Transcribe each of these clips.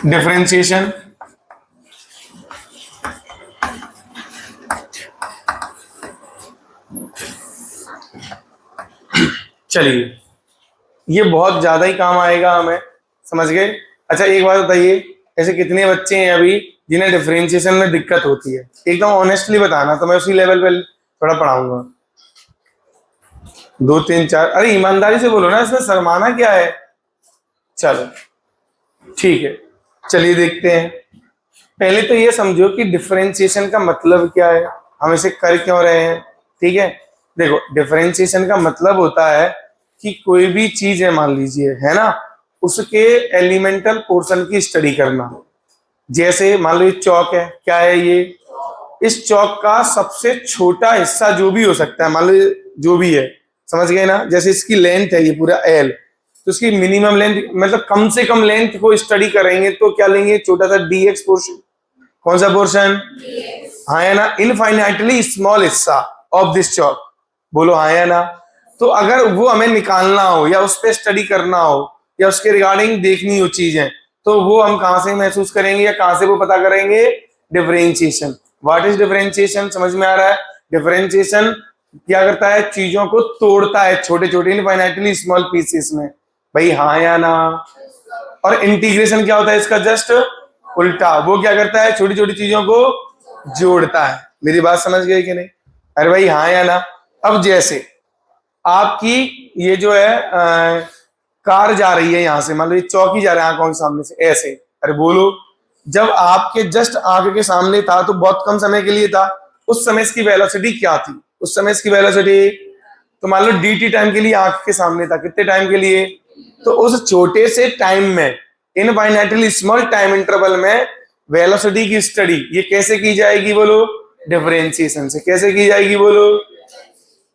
Differentiation. चलिए ये बहुत ज्यादा ही काम आएगा हमें, समझ गए। अच्छा एक बात बताइए, ऐसे कितने बच्चे हैं अभी जिन्हें डिफरेंशिएशन में दिक्कत होती है? एकदम ऑनेस्टली बताना, तो मैं उसी लेवल पे थोड़ा पढ़ाऊंगा। 2 3 4, अरे ईमानदारी से बोलो ना, इसमें शर्माना क्या है। चलो ठीक है, चलिए देखते हैं। पहले तो ये समझो कि डिफरेंशिएशन का मतलब क्या है, हम इसे कर क्यों रहे हैं। ठीक है, देखो डिफरेंशिएशन का मतलब होता है कि कोई भी चीज है, मान लीजिए है ना, उसके एलिमेंटल पोर्शन की स्टडी करना। जैसे मान लो ये चौक है, क्या है ये, इस चौक का सबसे छोटा हिस्सा जो भी हो सकता है, मान लो जो भी है, समझ गए ना। जैसे इसकी लेंथ है ये पूरा एल, तो इसकी मिनिमम लेंथ मतलब कम से कम लेंथ को स्टडी करेंगे तो क्या लेंगे, छोटा सा dx पोर्शन। कौन सा पोर्शन? हाँ या ना, इनफाइनाइटली स्मॉल हिस्सा ऑफ दिस चौक, बोलो हाँ या ना। तो अगर वो हमें निकालना हो या उस पर स्टडी करना हो या उसके रिगार्डिंग देखनी हो चीजें, तो वो हम कहां से महसूस करेंगे या कहां से वो पता करेंगे? डिफरेंशिएशन। व्हाट इज डिफरेंशिएशन, समझ में आ रहा है? डिफरेंशिएशन क्या करता है, चीजों को तोड़ता है छोटे छोटे इनफाइनाइटली स्मॉल पीसेस में, भाई हाँ या ना। और इंटीग्रेशन क्या होता है इसका, जस्ट उल्टा, वो क्या करता है, छोटी छोटी चीजों को जोड़ता है। मेरी बात समझ गए कि नहीं? अरे भाई हाँ या ना। अब जैसे आपकी ये जो है कार जा रही है यहां से, मान लो ये चौकी जा रहा है आंखों के सामने से ऐसे, अरे बोलो, जब आपके जस्ट आंख के सामने था तो बहुत कम समय के लिए था, उस समय इसकी वेलोसिटी क्या थी? उस समय इसकी वेलोसिटी, तो मान लो dt टाइम के लिए आंख के सामने था, कितने टाइम के लिए? तो उस छोटे से टाइम में, इनफाइनाइटली स्मॉल टाइम इंटरवल में वेलोसिटी की स्टडी ये कैसे की जाएगी बोलो? डिफरेंशिएशन से। कैसे की जाएगी बोलो?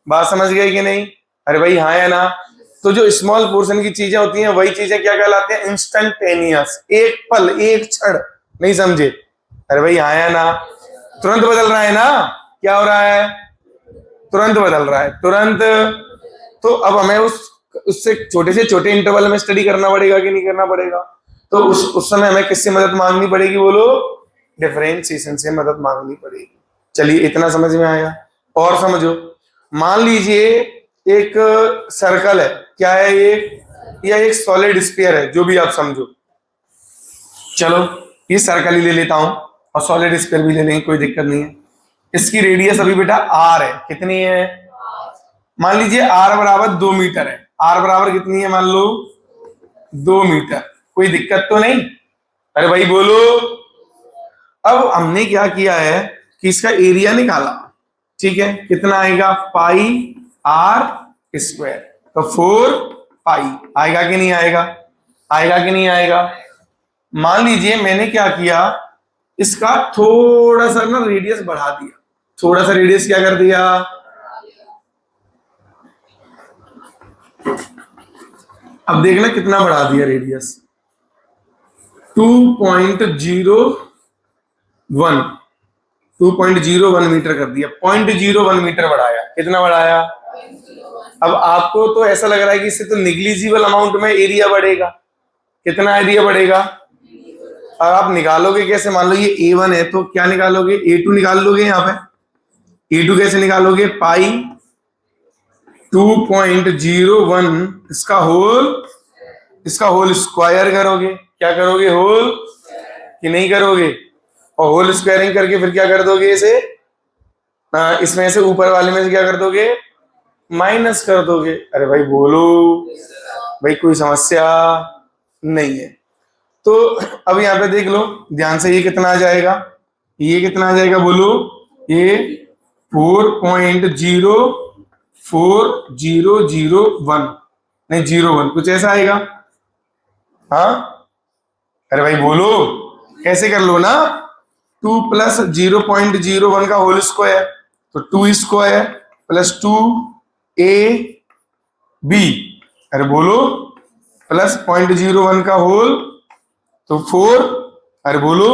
बात समझ गए कि नहीं? अरे भाई हाँ या ना। तो जो स्मॉल पोर्शन की चीजें होती हैं वही चीजें क्या कहलाती हैं? इंस्टेंटेनियस, एक पल एक क्षण। नहीं समझे? अरे भाई हाँ या ना। तुरंत बदल रहा है ना, क्या हो रहा है? तुरंत बदल रहा है, तुरंत। तो अब हमें उससे छोटे से छोटे इंटरवल में स्टडी करना पड़ेगा कि नहीं करना पड़ेगा? तो उस समय हमें किससे मदद मांगनी पड़ेगी बोलो? डिफरेंशिएशन से मदद मांगनी पड़ेगी। चलिए इतना समझ में आया। और समझो, मान लीजिए एक सर्कल है, क्या है ये, या एक सॉलिड स्फीयर है, जो भी आप समझो। चलो ये सर्कल ही ले लेता हूं और सॉलिड स्फीयर भी ले लेंगे, कोई दिक्कत नहीं है। इसकी रेडियस अभी बेटा r है, कितनी है? मान लीजिए r बराबर 2 मीटर है। r बराबर कितनी है मान लो? 2 मीटर। कोई दिक्कत तो नहीं? अरे भाई बोलो। अब हमने क्या किया है कि इसका एरिया निकाला, ठीक है, कितना आएगा? पाई r स्क्वायर, तो 4 पाई आएगा कि नहीं आएगा? आएगा कि नहीं आएगा? मान लीजिए मैंने क्या किया, इसका थोड़ा सा ना रेडियस बढ़ा दिया, थोड़ा सा रेडियस क्या कर दिया? अब देखना कितना बढ़ा दिया रेडियस, 2.01 मीटर कर दिया, 0.01 मीटर बढ़ाया। कितना बढ़ाया? अब आपको तो ऐसा लग रहा है कि इससे तो निग्लिजिबल अमाउंट में एरिया बढ़ेगा। कितना एरिया बढ़ेगा? और आप निकालोगे कैसे? मान लो ये A1 है तो क्या निकालोगे? A2 निकाल लोगे। यहाँ पे A2 कैसे निकालोगे? पाई 2.01 इसका होल स्क्वायर करोगे। क्या करोगे? होल, कि नहीं करोगे? और होल स्क्वायरिंग करके फिर क्या कर दोगे इसे? इसमें से ऊपर वाले में से क्या कर दोगे? माइनस कर दोगे। अरे भाई बोलो, भाई कोई समस्या नहीं है। तो अब यहाँ पे देख लो ध्यान से, ये कितना आ जाएगा? ये कितना आ जाएगा बोलो? ये 4.04001 नहीं 01 कुछ ऐसा आएगा। हाँ अरे भाई बोलो, कैसे कर लो ना, 2 प्लस 0.01 का होल स्क्वायर, तो 2 स्क्वायर प्लस 2ab, अरे बोलो, प्लस 0.01 का होल तो 4, अरे बोलो,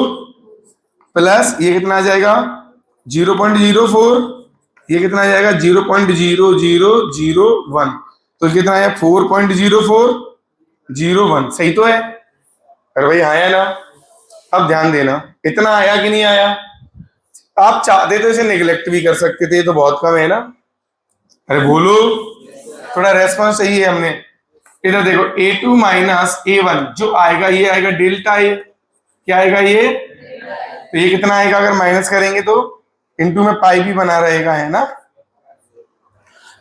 प्लस ये कितना आ जाएगा? 0.04, ये कितना आ जाएगा? 0.0001, तो कितना आया? 4.0401। सही तो है? अरे भाई हाँ या ना? अब ध्यान देना, इतना आया कि नहीं आया? आप चाहते तो इसे निगलेक्ट भी कर सकते थे, ये तो बहुत कम है ना। अरे बोलो, थोड़ा रेस्पॉन्स सही है हमने। इधर देखो A2 माइनस A1 जो आएगा ये आएगा डेल्टा ए। क्या आएगा ये? तो ये कितना आएगा अगर माइनस करेंगे तो? इनटू में पाई भी बना रहेगा, है ना।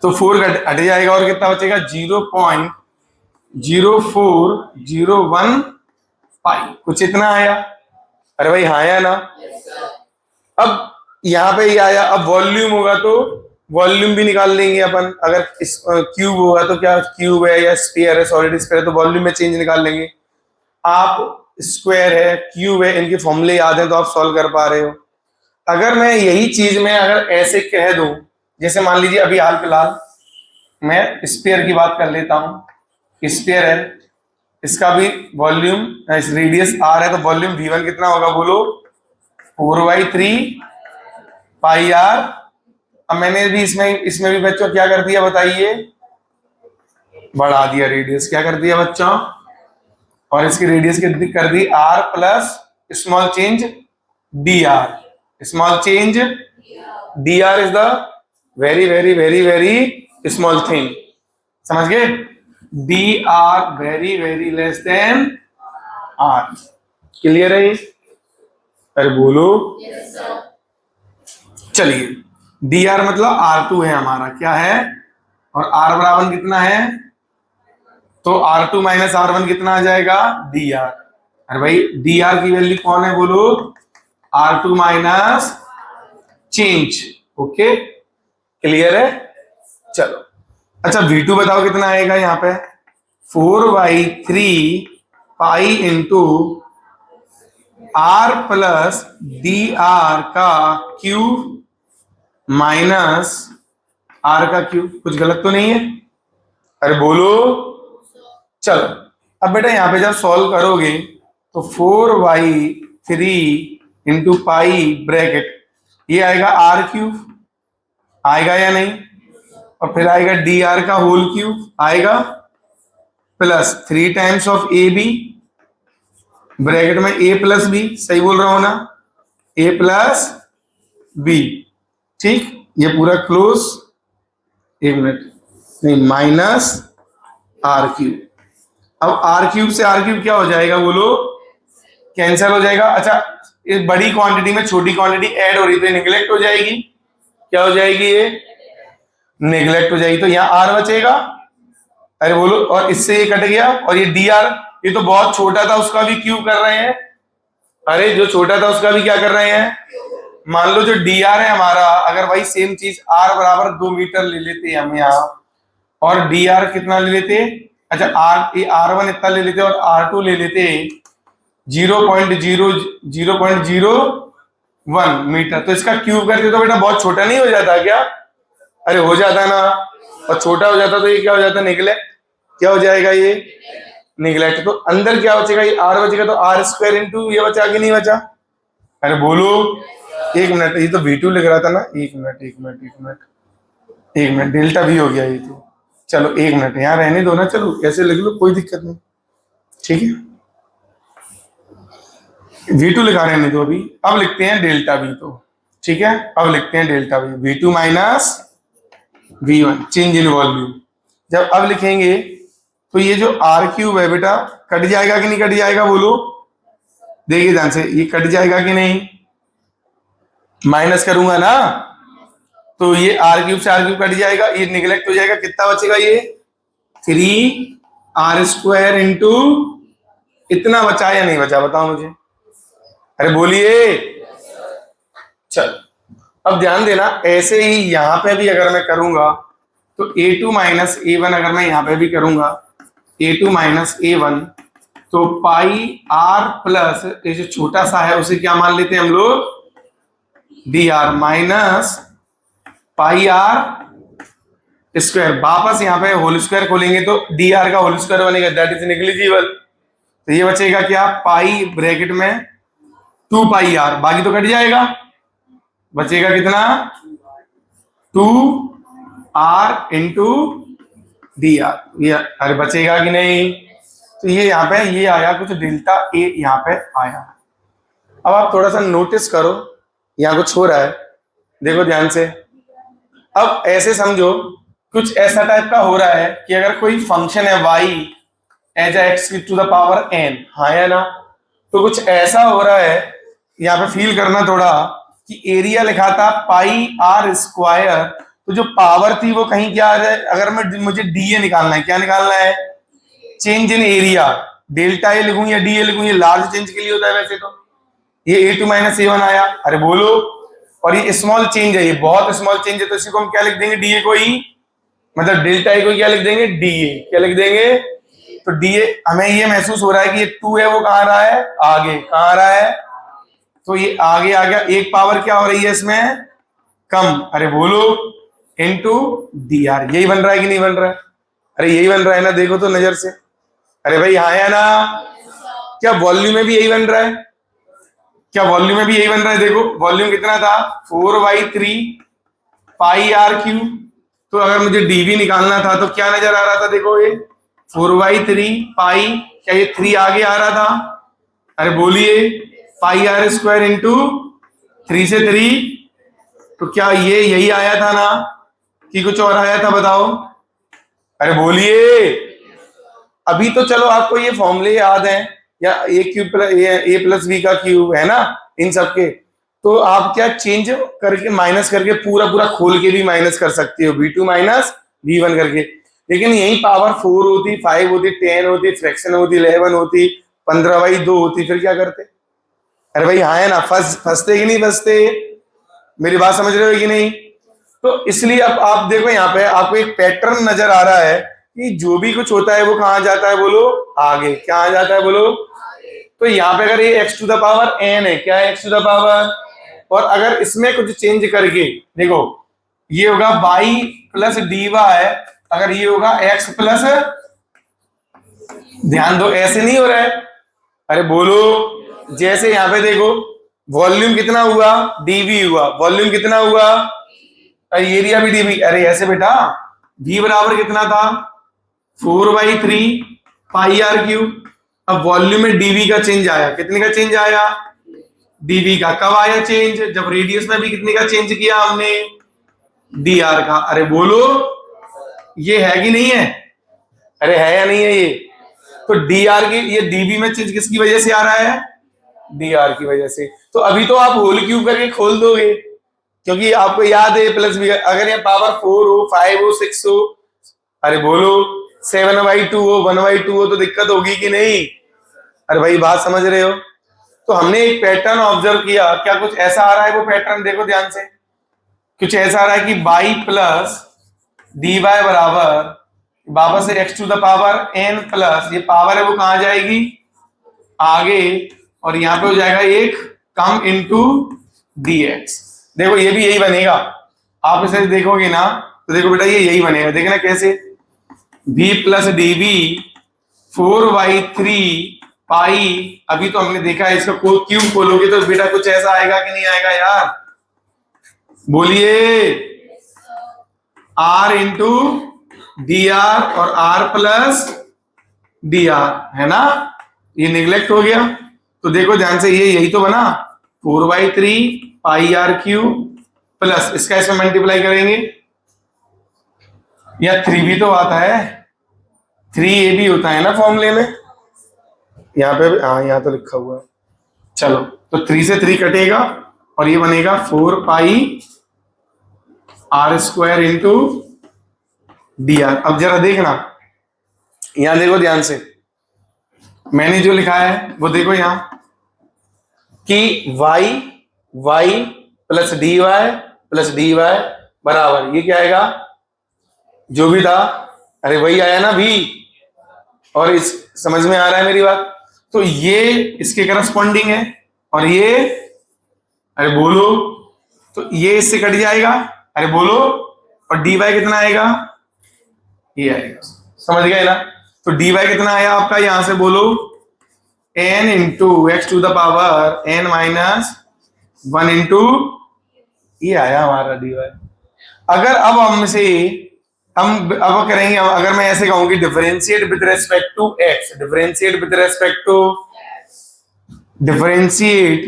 तो 4 हट जाएगा और कितना बचेगा? 0.0401 पाई, कुछ इतना आया। अरे भाई हाँ आया ना। अब यहाँ पे ये आया, अब वॉल्यूम होगा तो वॉल्यूम भी निकाल लेंगे अपन। अगर इस क्यूब होगा तो क्या क्यूब है या स्फीयर है, सॉलिड स्फीयर है, तो वॉल्यूम में चेंज निकाल लेंगे। आप स्क्वायर है, क्यूब है, इनके फॉर्मूले याद है तो आप सॉल्व कर पा रहे हो। अगर मैं यही चीज में अगर ऐसे कह दूं, जैसे मान लीजिए अभी हाल फिलहाल मैं स्फीयर की बात कर लेता हूं। स्फीयर है, इसका भी वॉल्यूम रेडियस r है, तो वॉल्यूम v1 कितना होगा बोलो? 4/3 पाई r। अब मैंने भी इसमें भी बच्चों क्या कर दिया बताइए? बढ़ा दिया रेडियस। क्या कर दिया बच्चों? और इसकी रेडियस कितनी कर दी? r plus small change dr। Small change dr is the very very very very small thing. समझ गए? dr very very less than r। Clear है? अरे बोलो। चलिए, dr मतलब r2 है हमारा, क्या है? और r बराबर कितना है? तो r2 माइनस r1 कितना आ जाएगा? dr। अरे भाई dr की वैल्यू कौन है बोलो? r2 minus change. Okay, clear है? चलो, अच्छा v2 बताओ कितना आएगा यहाँ पे? 4/3 pi into r plus dr का क्यूब माइनस r का क्यूब। कुछ गलत तो नहीं है? अरे बोलो। चलो, अब बेटा यहाँ पे जब सॉल्व करोगे तो 4/3 इंटू पाई ब्रैकेट ये आएगा r क्यूब, आएगा या नहीं? और फिर आएगा dr का होल क्यूब आएगा, plus 3 times of A B, bracket में a प्लस बी। सही बोल रहा हूं ना? a plus B. ठीक, ये पूरा क्लोज। एक मिनट, नहीं, माइनस आर क्यूब। अब आर क्यूब से आर क्यूब क्या हो जाएगा बोलो? कैंसिल हो जाएगा। अच्छा, इस बड़ी क्वांटिटी में छोटी क्वांटिटी ऐड हो रही तो निगलेक्ट हो जाएगी। क्या हो जाएगी? ये निगलेक्ट हो जाएगी, तो यहाँ आर बचेगा। अरे बोलो, और इससे ये कट गया, और ये डी आर, ये तो बहुत छोटा था उसका भी क्यूब कर रहे हैं। अरे जो छोटा था उसका भी क्या कर रहे हैं? मान लो जो डी आर है हमारा, अगर वही सेम चीज आर बराबर 2 मीटर ले लेते हम यहाँ, और डी आर कितना ले लेते? अच्छा, R1 इतना ले लेते और R2 ले लेते 0.001 मीटर, तो इसका क्यूब करते तो बेटा बहुत छोटा नहीं हो जाता क्या? अरे हो जाता ना, और छोटा हो जाता तो ये क्या हो जाता? निगलेक्ट। क्या हो जाएगा ये? निगलेक्ट। तो अंदर क्या बचेगा? ये R बचेगा, तो R स्क्वायर इंटू ये बचा कि नहीं बचा? अरे बोलो। एक मिनट, ये तो V2 लिख रहा था ना। एक मिनट, डेल्टा भी हो गया ये तो। चलो एक मिनट यहाँ रहने दो ना, चलो ऐसे लिख लो, कोई दिक्कत नहीं। ठीक है, V2 लिखा रहने दो अभी। अब लिखते हैं डेल्टा V तो। ठीक है, अब लिखते हैं delta V, V2 minus V1 change in volume. जब अब लिखेंगे तो ये जो R क्यूब है बेटा कट जाएगा कि नहीं कट जाएगा बोलो? देखिए ध्यान से, ये कट जाएगा कि नहीं? माइनस करूंगा ना तो ये R क्यूब से R क्यूब कट जाएगा, ये निगलेक्ट हो जाएगा। कितना बचेगा? ये 3R स्क्वायर इंटू इतना बचा या नहीं बचा? बताओ मुझे। अरे बोलिए। चल, अब ध्यान देना, ऐसे ही यहां पे भी अगर मैं करूंगा तो A2 माइनस A1 अगर मैं यहां पे भी करूंगा A2 माइनस A1, तो पाई R प्लस ये जो छोटा सा है उसे क्या मान लेते हैं हम लोग? dr minus pi R square. वापस यहाँ पे होल स्क्वायर खोलेंगे तो dr का होल स्क्वायर बनेगा, दैट इज नेग्लिजिबल। तो ये बचेगा क्या? पाई ब्रैकेट में 2 पाई R, बाकी तो कट जाएगा। बचेगा कितना? 2R into dr। ये अरे बचेगा कि नहीं? तो ये यहाँ पे ये आया कुछ डेल्टा ए यहाँ पे आया। अब आप थोड़ा सा नोटिस करो, यहाँ कुछ हो रहा है, देखो ध्यान से। अब ऐसे समझो कुछ ऐसा टाइप का हो रहा है कि अगर कोई फंक्शन है y as X to the power n, हाँ या ना, तो कुछ ऐसा हो रहा है, यहाँ पे फील करना थोड़ा कि एरिया लिखा था पाई आर स्क्वायर, तो जो पावर थी वो कहीं क्या आ जाए, अगर मैं मुझे डीए निकालना है, क्या निकालना है, change in area, delta A लिखूं या डीए लिखूं, ये लार्ज चेंज के लिए होता है वैसे तो। ये a2 माइनस a1 आया, अरे बोलो, और ये स्मॉल चेंज है, ये बहुत स्मॉल चेंज है, तो इसी को हम क्या लिख देंगे, डीए को ही, मतलब डेल्टा ए को क्या लिख देंगे, डीए, क्या लिख देंगे, तो डीए। हमें ये महसूस हो रहा है कि ये 2 है वो कहाँ आ रहा है, आगे, कहाँ आ रहा है, तो ये आगे आ गया, एक पावर क्या हो रही है इसमें, कम, अरे बोलो, इनटू डी आर। यही बन रहा है कि नहीं बन रहा है, अरे यही बन रहा है ना, देखो तो नजर से, अरे भाई हाँ है ना, क्या वॉल्यूम में भी यही बन रहा है, क्या वॉल्यूम में भी यही बन रहा है, देखो वॉल्यूम कितना था, 4/3 पाई आर क्यू, तो अगर मुझे डीवी निकालना था तो क्या नजर आ रहा था, देखो ये 4/3 पाई, क्या ये 3 आगे आ रहा था, अरे बोलिए, पाई आर स्क्वायर इंटू 3 से 3, तो क्या ये यही आया था ना, कि कुछ और आया था, बताओ, अरे बोलिए। अभी तो चलो आपको ये फॉर्मूले याद हैं, या ए क्यूब प्लस ए प्लस बी का क्यूब है ना, इन सबके, तो आप क्या चेंज करके माइनस करके पूरा पूरा खोल के भी माइनस कर सकते हो, v2 माइनस v1 करके। लेकिन यही पावर 4 होती, 5 होती, 10 होती, फ्रैक्शन होती, 11 होती, 15/2 होती, फिर क्या करते, अरे भाई हाँ है ना, फंसते कि नहीं फंसते, मेरी बात समझ रहे हो कि नहीं। तो इसलिए अब आप देखो यहाँ पे आपको एक पैटर्न नजर आ रहा है कि जो भी कुछ होता है वो कहाँ जाता है, बोलो आगे, क्या जाता है, बोलो। तो यहाँ पे अगर ये x to the power n है, क्या है x टू द पावर, और अगर इसमें कुछ चेंज करके देखो, ये होगा y प्लस dy, अगर ये होगा x प्लस, ध्यान दो ऐसे नहीं हो रहा है, अरे बोलो, जैसे यहाँ पे देखो वॉल्यूम कितना हुआ, dv हुआ, वॉल्यूम कितना हुआ, अरे एरिया भी dv, अरे ऐसे बेटा v बराबर कितना था, 4/3 पाई आर क्यूब। अब वॉल्यूम में डीवी का चेंज आया, कितने का चेंज आया, डीवी का, कब आया चेंज, जब रेडियस में भी कितने का चेंज किया हमने, डी आर का, अरे बोलो, ये है कि नहीं है, अरे है या नहीं है ये, तो डी आर की, ये डीवी में चेंज किसकी वजह से आ रहा है, डी आर की वजह से। तो अभी तो आप होल क्यूब करके खोल दोगे, क्योंकि आपको याद है प्लस बी, अगर ये पावर 4 हो, 5 हो, 6 हो, अरे बोलो 7/2 हो, 1/2 हो, तो दिक्कत होगी कि नहीं, अरे भाई बात समझ रहे हो। तो हमने एक पैटर्न ऑब्जर्व किया, क्या कुछ ऐसा आ रहा है, वो पैटर्न देखो ध्यान से, कुछ ऐसा आ रहा है कि y प्लस dy बराबर वापस से x to the power n plus, ये पावर है वो कहां जाएगी, आगे, और यहां पे हो जाएगा एक कम इनटू dx। देखो ये भी यही बनेगा, आप इसे देखोगे ना, तो देखो बेटा ये यही बनेगा, देखना कैसे, v प्लस dv 4/3 पाई, अभी तो हमने देखा है, इसका क्यूब खोलोगे तो बेटा कुछ ऐसा आएगा कि नहीं आएगा यार, बोलिए, r इंटू डी आर, और r प्लस डी आर, है ना, ये निगलेक्ट हो गया, तो देखो ध्यान से, ये यही तो बना, 4/3 पाई आर क्यूब प्लस, इसका इसमें मल्टीप्लाई करेंगे, या 3 भी तो आता है, 3a भी होता है ना फॉर्मूले में, यहाँ पे, हाँ यहाँ तो लिखा हुआ है, चलो, तो 3 से 3 कटेगा, और ये बनेगा 4 pi r square into d r. अब जरा देखना, यहां देखो ध्यान से, मैंने जो लिखा है वो देखो यहां, कि y plus dy plus dy बराबर, ये क्या आएगा, जो भी था, अरे वही आया ना v, और इस समझ में आ रहा है मेरी बात, तो ये इसके करस्पॉन्डिंग है, और ये, अरे बोलो, तो ये इससे कट जाएगा, अरे बोलो, और dy कितना आएगा, ये आएगा, समझ गए ना, तो dy कितना आया आपका, यहां से बोलो n into X to the power n minus 1 into, ये आया हमारा dy। अगर अब हमसे हम अब करेंगे, अगर मैं ऐसे कहूं कि differentiate with respect to x, differentiate with respect to, differentiate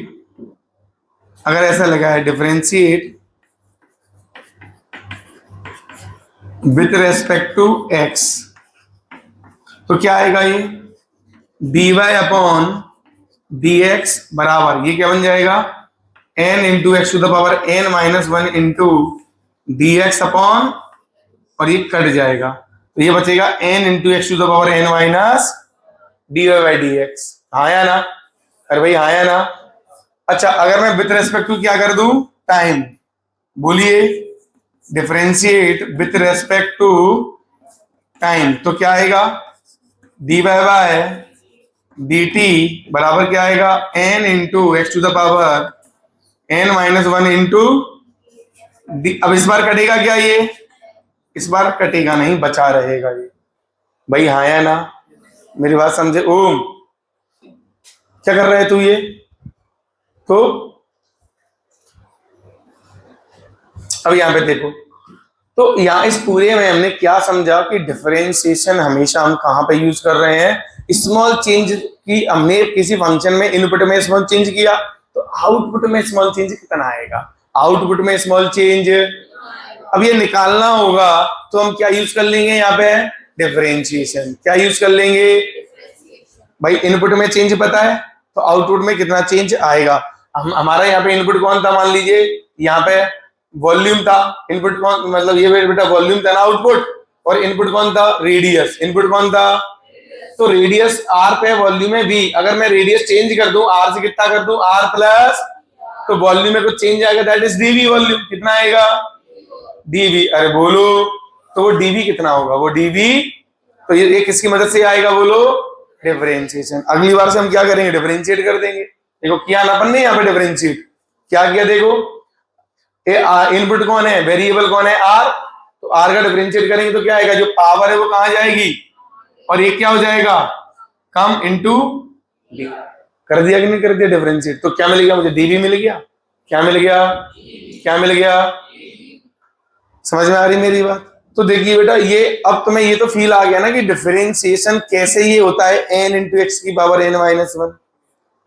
अगर ऐसा लगा है differentiate with respect to X, तो क्या आएगा ये dy अपॉन dx बराबर, ये क्या बन जाएगा n into X to the power n minus one into dx upon, और ये कट जाएगा तो ये बचेगा n into X to the power n minus dy by dx। हाँ या ना? अरे भाई हाँ या ना? अच्छा, अगर मैं विथ रेस्पेक्ट टू क्या कर दूं टाइम, बोलिए differentiate with respect to time, तो क्या आएगा dy बाय dt बराबर क्या आएगा n into X to the power n minus one into, अब इस बार कटेगा क्या ये? इस बार कटेगा नहीं, बचा रहेगा ये। भाई हाँ या ना? मेरी बात समझे? ओम क्या कर रहा है तू ये? तो अब यहां पे देखो, तो यहां इस पूरे में हमने क्या समझा कि डिफरेंशिएशन हमेशा हम कहां पे यूज कर रहे हैं, स्मॉल चेंज की। हमने किसी फंक्शन में इनपुट में स्मॉल चेंज किया तो आउटपुट में स्मॉल चेंज कितना आएगा, आउटपुट में स्मॉल चेंज। अब ये निकालना होगा तो हम क्या यूज कर लेंगे यहाँ पे डिफरेंशिएशन। क्या यूज कर लेंगे भाई, इनपुट में चेंज पता है तो आउटपुट में कितना चेंज आएगा। हम हमारा यहाँ पे इनपुट कौन था, मान लीजिए यहाँ पे वॉल्यूम था, इनपुट कौन, मतलब ये बेटा वॉल्यूम था ना आउटपुट, और इनपुट कौन था रेडियस, इनपुट कौन था, तो रेडियस r पे वॉल्यूम है v। अगर मैं रेडियस चेंज कर दूं r से कितना कर दूं r प्लस, तो वॉल्यूम में कुछ चेंज आएगा, दैट इज dv वॉल्यूम। कितना आएगा dv, अरे बोलो तो वो dv कितना होगा, वो dv, तो ये किसकी मदद से आएगा बोलो डिफरेंशिएशन। अगली बार से हम क्या करेंगे डिफरेंशिएट कर देंगे। देखो किया ना अपन ने यहाँ पे डिफरेंशिएट, क्या किया देखो, इनपुट कौन है वेरिएबल कौन है r, तो r का डिफरेंशिएट करेंगे तो क्या आएगा, जो पावर है वो कहां जाएगी, और ये क्या हो जाएगा कम इंटू डी। कर दिया कि नहीं कर दिया डिफरेंशिएट, तो क्या मिल गया मुझे dv मिल गया, क्या मिल गया, क्या मिल गया, समझ में आ रही मेरी बात? तो देखिए बेटा ये अब तुम्हें ये तो फील आ गया ना कि डिफरेंशिएशन कैसे ये होता है n इंटू एक्स की पावर n माइनस वन।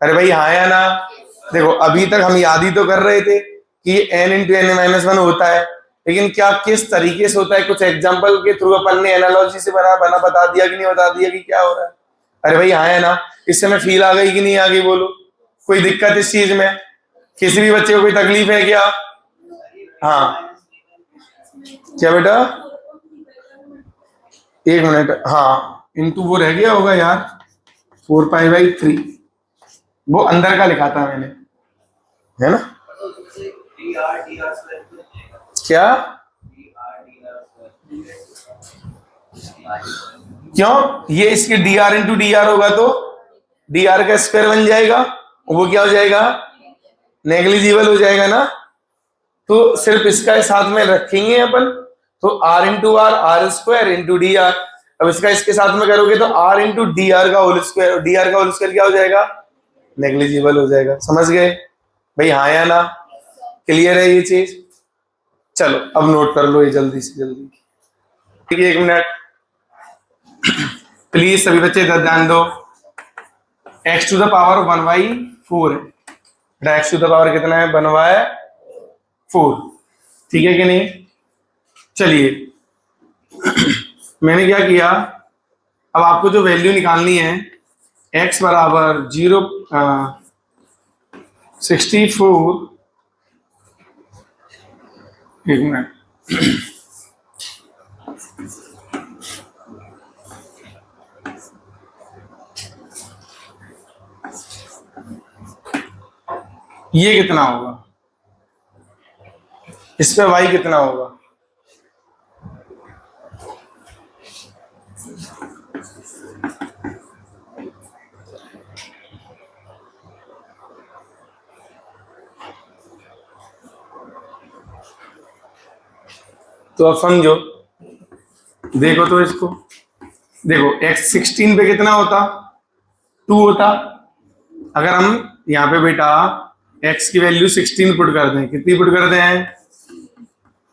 अरे भाई हाँ या ना? देखो अभी तक हम याद ही तो कर रहे थे कि n into N minus one होता है, लेकिन क्या किस तरीके से होता है, कुछ एग्जांपल के थ्रू अपन ने एनालॉजी से बना बता दिया कि नहीं बता दिया कि क्या हो रहा है। अरे भाई हाँ है ना? इससे में फील आ गई कि नहीं आ गई बोलो? कोई दिक्कत इस चीज में, किसी भी बच्चे को कोई तकलीफ है क्या? हाँ क्या बेटा, एक मिनट, हाँ इंटू वो रह गया होगा यार 4π/3, वो अंदर का लिखा था मैंने, है ना? क्या क्यों, ये इसके dr इंटू dr होगा तो dr का स्क्वायर बन जाएगा, वो क्या हो जाएगा नेग्लिजिबल हो जाएगा ना, तो सिर्फ इसका साथ में रखेंगे अपन, तो r into r square into dr। अब इसका इसके साथ में करोगे तो r इंटू dr का होल स्क्वायर, dr का होल स्क्वायर क्या हो जाएगा नेग्लिजिबल हो जाएगा। समझ गए भाई हाँ या ना? क्लियर है ये चीज? चलो अब नोट कर लो ये जल्दी से जल्दी, ठीक है? एक मिनट प्लीज सभी बच्चे इधर ध्यान दो। x टू द पावर 1/4 है, x टू द पावर कितना है 1/4, ठीक है कि नहीं? चलिए मैंने क्या किया, अब आपको जो वैल्यू निकालनी है x बराबर 64, एक मिनट ये कितना होगा, इस पे y कितना होगा, तो अब समझो, देखो तो इसको देखो, x 16 पे कितना होता 2 होता। अगर हम यहाँ पे बेटा x की वैल्यू 16 पुट कर दें, कितनी पुट कर दें,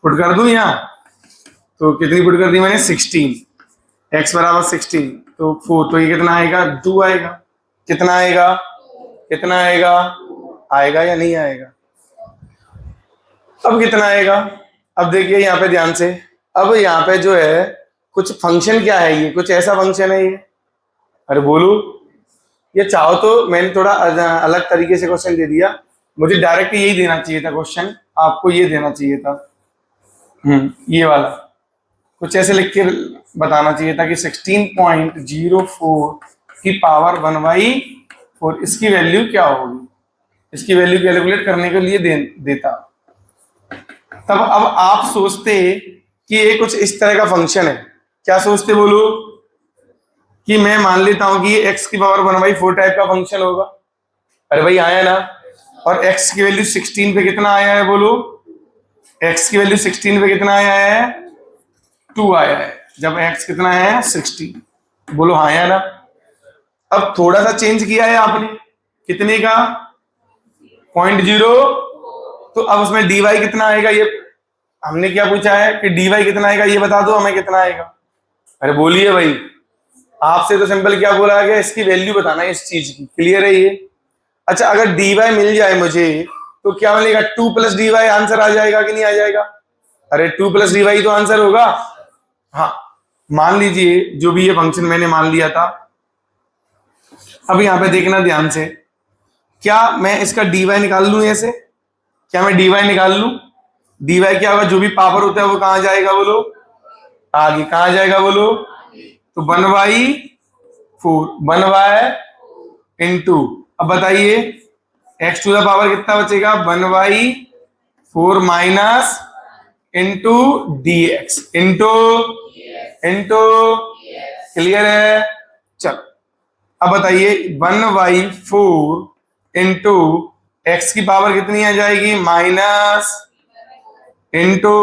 पुट कर दूं यहाँ, तो कितनी पुट कर दी मैंने 16, x बराबर 16 तो 4, तो ये कितना आएगा 2 आएगा, कितना आएगा, कितना आएगा, आएगा या नहीं आएगा? अब कितना आएगा? अब देखिए यहाँ पे ध्यान से, अब यहाँ पे जो है कुछ फंक्शन क्या है, ये कुछ ऐसा फंक्शन है ये। अरे बोलो, ये चाहो तो मैंने थोड़ा अलग तरीके से क्वेश्चन दे दिया, मुझे डायरेक्ट यही देना चाहिए था क्वेश्चन, आपको ये देना चाहिए था। ये वाला कुछ ऐसे लिख के बताना चाहिए था कि 16.04 की पावर 1/4, इसकी वैल्यू क्या होगी, इसकी वैल्यू कैलकुलेट करने के लिए देता। तब अब आप सोचते कि ये कुछ इस तरह का फंक्शन है, क्या सोचते बोलो? कि मैं मान लेता हूं कि ये x की पावर 1/4 टाइप का फंक्शन होगा। अरे भाई आया ना, और x की वैल्यू 16 पे कितना आया है बोलो? x की वैल्यू 16 पे कितना आया है? 2 आया है, जब x कितना है 16, बोलो हाँ आया ना। अब थोड़ा सा चेंज किया है आपने, कितने का? 0.0, तो अब उसमें dy कितना आएगा, ये हमने क्या पूछा है कि dy कितना आएगा, ये बता दो हमें कितना आएगा। अरे बोलिए भाई, आपसे तो सिंपल क्या बोला गया, इसकी वैल्यू बताना है इस चीज की, क्लियर है ये? अच्छा, अगर dy मिल जाए मुझे तो क्या मिलेगा? 2 + dy आंसर आ जाएगा कि नहीं आ जाएगा? अरे 2 + dy तो आंसर होगा। हाँ, मान लीजिए जो भी ये फंक्शन मैंने मान लिया था। अब यहाँ पे देखना ध्यान से, क्या मैं इसका dy निकाल लूं ऐसे? क्या मैं dy निकाल लूं? dy क्या होगा, जो भी पावर होता है वो कहां जाएगा बोलो? आगे। कहां जाएगा बोलो? तो 1/4, 1/, अब बताइए x टू द पावर कितना बचेगा? 1/4 minus into dx into clear है? चलो अब बताइए 1/4 इंटू एक्स की पावर कितनी आ जाएगी? Minus into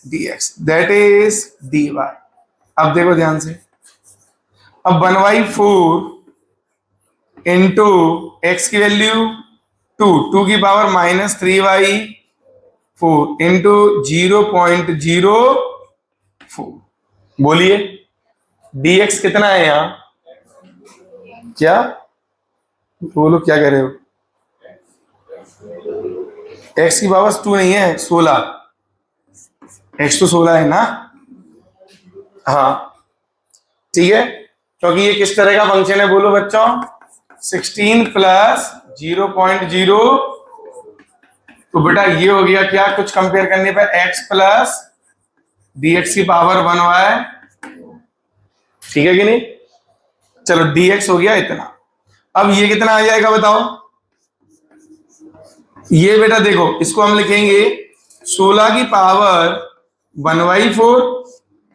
dx, that is dy। अब देखो ध्यान से, अब 1/4 इंटू एक्स की वैल्यू 2 की पावर -3/4 इंटू 0.04, बोलिए dx कितना है यहाँ? क्या बोलो, क्या कह रहे हो? x की पावर 2 नहीं है, 16, x तो 16 है ना? हाँ ठीक है, क्योंकि ये किस तरह का फंक्शन है बोलो बच्चों? 16 + 0.0, तो बेटा ये हो गया क्या, कुछ कंपेयर करने पर x + dx की पावर 1/, ठीक है कि नहीं? चलो dx हो गया इतना। अब ये कितना आ जाएगा बताओ? ये बेटा देखो, इसको हम लिखेंगे 16 की पावर 1/4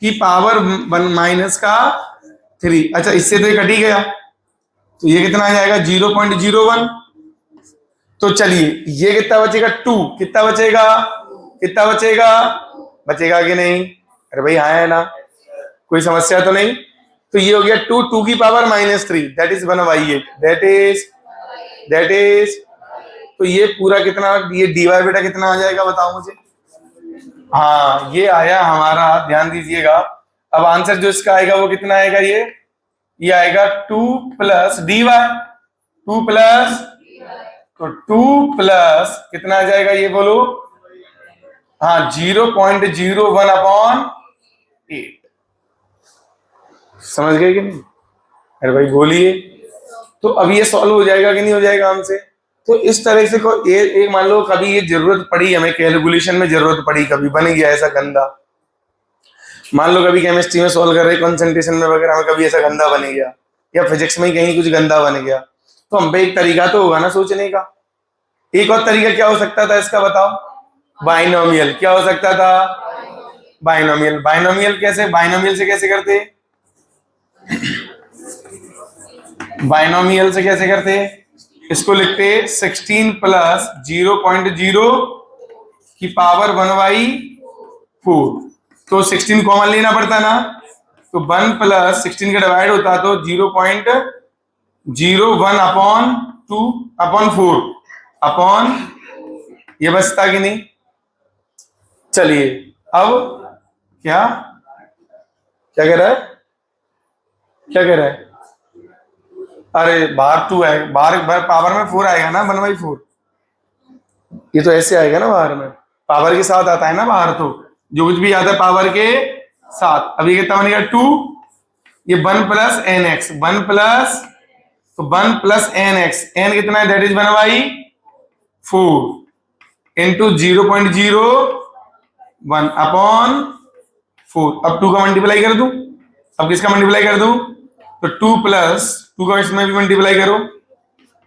की पावर -3। अच्छा, इससे तो ये कट ही गया, तो ये कितना आ जाएगा? 0.01। तो चलिए ये कितना बचेगा? 2। कितना बचेगा? कितना बचेगा? बचेगा कि नहीं? अरे भाई हाँ है ना, कोई समस्या तो नहीं? तो ये हो गया 2 की power -3, that is 1/8, that is तो ये पूरा कितना, ये dy बेटा कितना आ जाएगा बताओ मुझे? हाँ ये आया हमारा, ध्यान दीजिएगा। अब आंसर जो इसका आएगा वो कितना आएगा? ये आएगा 2 + dy, 2 प्लस, तो 2 प्लस कितना आ जाएगा ये बोलो? हाँ 0.01/8। समझ गए कि नहीं? अरे भाई बोलिए, तो अब ये सॉल्व हो जाएगा कि नहीं हो जाएगा हमसे? तो इस तरह से को एक मान लो कभी ये जरूरत पड़ी हमें, कैलकुलेशन में जरूरत पड़ी, कभी बन गया ऐसा गंदा, मान लो कभी केमिस्ट्री में सॉल्व कर रहे, कंसंट्रेशन में वगैरह में कभी ऐसा गंदा बन गया, या फिजिक्स में कहीं कुछ गंदा बन गया, तो हम पे एक तरीका तो होगा ना सोचने का। एक और तरीका क्या हो सकता था इसका बताओ? बाइनोमियल। क्या हो सकता था? बाइनोमियल। बाइनोमियल कैसे, बाइनोमियल से कैसे करते? बाइनोमियल से कैसे करते? इसको लिखते 16 + 0.0 की पावर 1/4, तो 16 कॉमन लेना पड़ता ना, तो 1 + 16 का डिवाइड होता तो 0.01/2/4 अपॉन, ये बचता कि नहीं? चलिए अब क्या क्या कह रहा है, क्या कह रहा है? अरे बाहर 2 है, बाहर पावर में 4 आएगा ना, 1/4। ये तो ऐसे आएगा ना बाहर में, पावर के साथ आता है ना बाहर, तो जो कुछ भी आता है पावर के साथ। अभी कितना बनेगा 2, ये 1 प्लस एन एक्स, 1 प्लस, तो 1 प्लस एन एक्स, एन कितना है that is 1 by 4 into 0.01 upon 4। अब 2 का मल्टीप्लाई कर दूं, अब किसका मल्टीप्लाई कर दूं, तो 2 प्लस 2 का इसमें भी मल्टीप्लाई करो,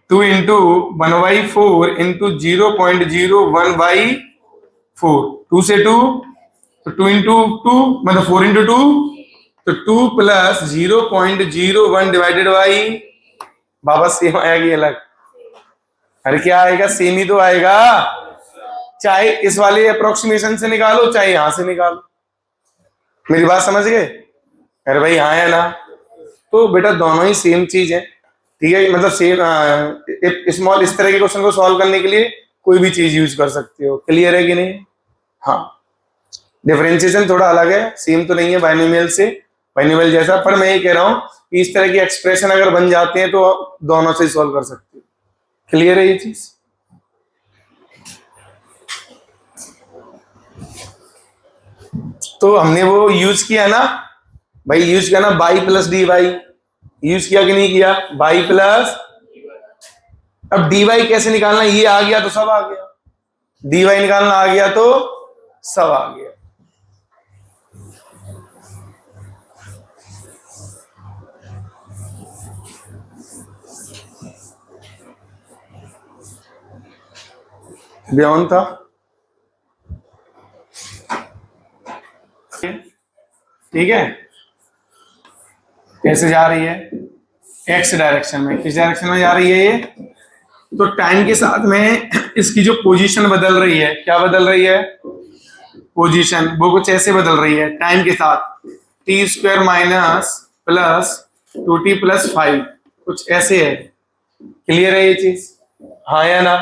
2 इंटू 1/4 इंटू 0.01 बाई 4, 2 से 2, तो 2 इंटू 2 मतलब 4 इंटू 2, तो 2 प्लस 0.01 डिवाइडेड बाई, वापस सेम आएगी अलग। अरे क्या आएगा, सेम ही तो आएगा, चाहे इस वाले अप्रोक्सीमेशन से निकालो चाहे यहां से निकालो। मेरी बात समझ गए? अरे भाई हाँ है ना, तो बेटा दोनों ही सेम चीज है, ठीक है, मतलब सेम स्मॉल इस तरह के क्वेश्चन को सॉल्व करने के लिए कोई भी चीज यूज कर सकते हो। क्लियर है कि नहीं? हाँ, डिफरेंशिएशन थोड़ा अलग है, सेम तो नहीं है बाइनोमियल से, बाइनोमियल जैसा, पर मैं ये कह रहा हूं कि इस तरह की एक्सप्रेशन अगर बन जाते हैं तो दोनों से सॉल्व कर सकते हो। क्लियर है ये चीज? तो हमने वो यूज किया ना भाई, यूज किया ना by plus D Y, use किया कि नहीं किया, बाई प्लस। अब डी वाई कैसे निकालना, ये आ गया तो सब आ गया, डी वाई निकालना आ गया तो सब आ गया। ध्यान था, ठीक है, कैसे जा रही है, एक्स डायरेक्शन में। किस डायरेक्शन में जा रही है ये, तो टाइम के साथ में इसकी जो पोजीशन बदल रही है, क्या बदल रही है, पोजीशन, वो कुछ ऐसे बदल रही है टाइम के साथ, T square minus plus 2t plus 5, कुछ ऐसे है। क्लियर है ये चीज? हाँ या ना?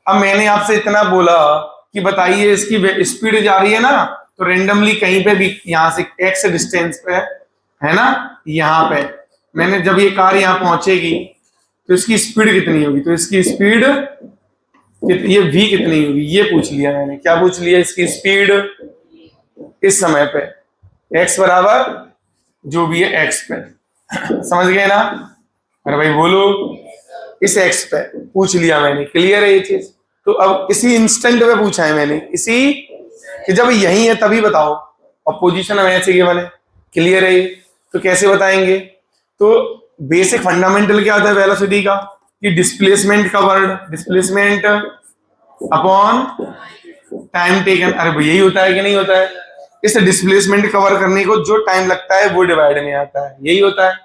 अब मैंने आपसे इतना बोला कि बताइए इसकी स्पीड जा रही है ना, तो रेंडमली कहीं पे भी यहां से x डिस्टेंस पे है ना, यहाँ पे मैंने जब ये कार यहाँ पहुंचेगी तो इसकी स्पीड कितनी होगी, तो इसकी स्पीड ये v कितनी होगी ये पूछ लिया मैंने। क्या पूछ लिया, इसकी स्पीड इस समय पे x बराबर जो भी है x पे। समझ गए ना? अरे भाई बोलो, इस x पे पूछ लिया मैंने। क्लियर है ये चीज? तो अब इसी इंस्टेंट में पूछा है मैंने, इसी कि जब यही है तभी बताओ, और पोजीशन हमें ऐसे की बने। क्लियर है? तो कैसे बताएंगे, तो बेसिक फंडामेंटल क्या होता है वेलोसिटी का, कि डिस्प्लेसमेंट का word, displacement upon time taken. अरे भाई यही होता है कि नहीं होता है, इस डिस्प्लेसमेंट कवर करने को जो टाइम लगता है वो डिवाइड में आता है, यही होता है।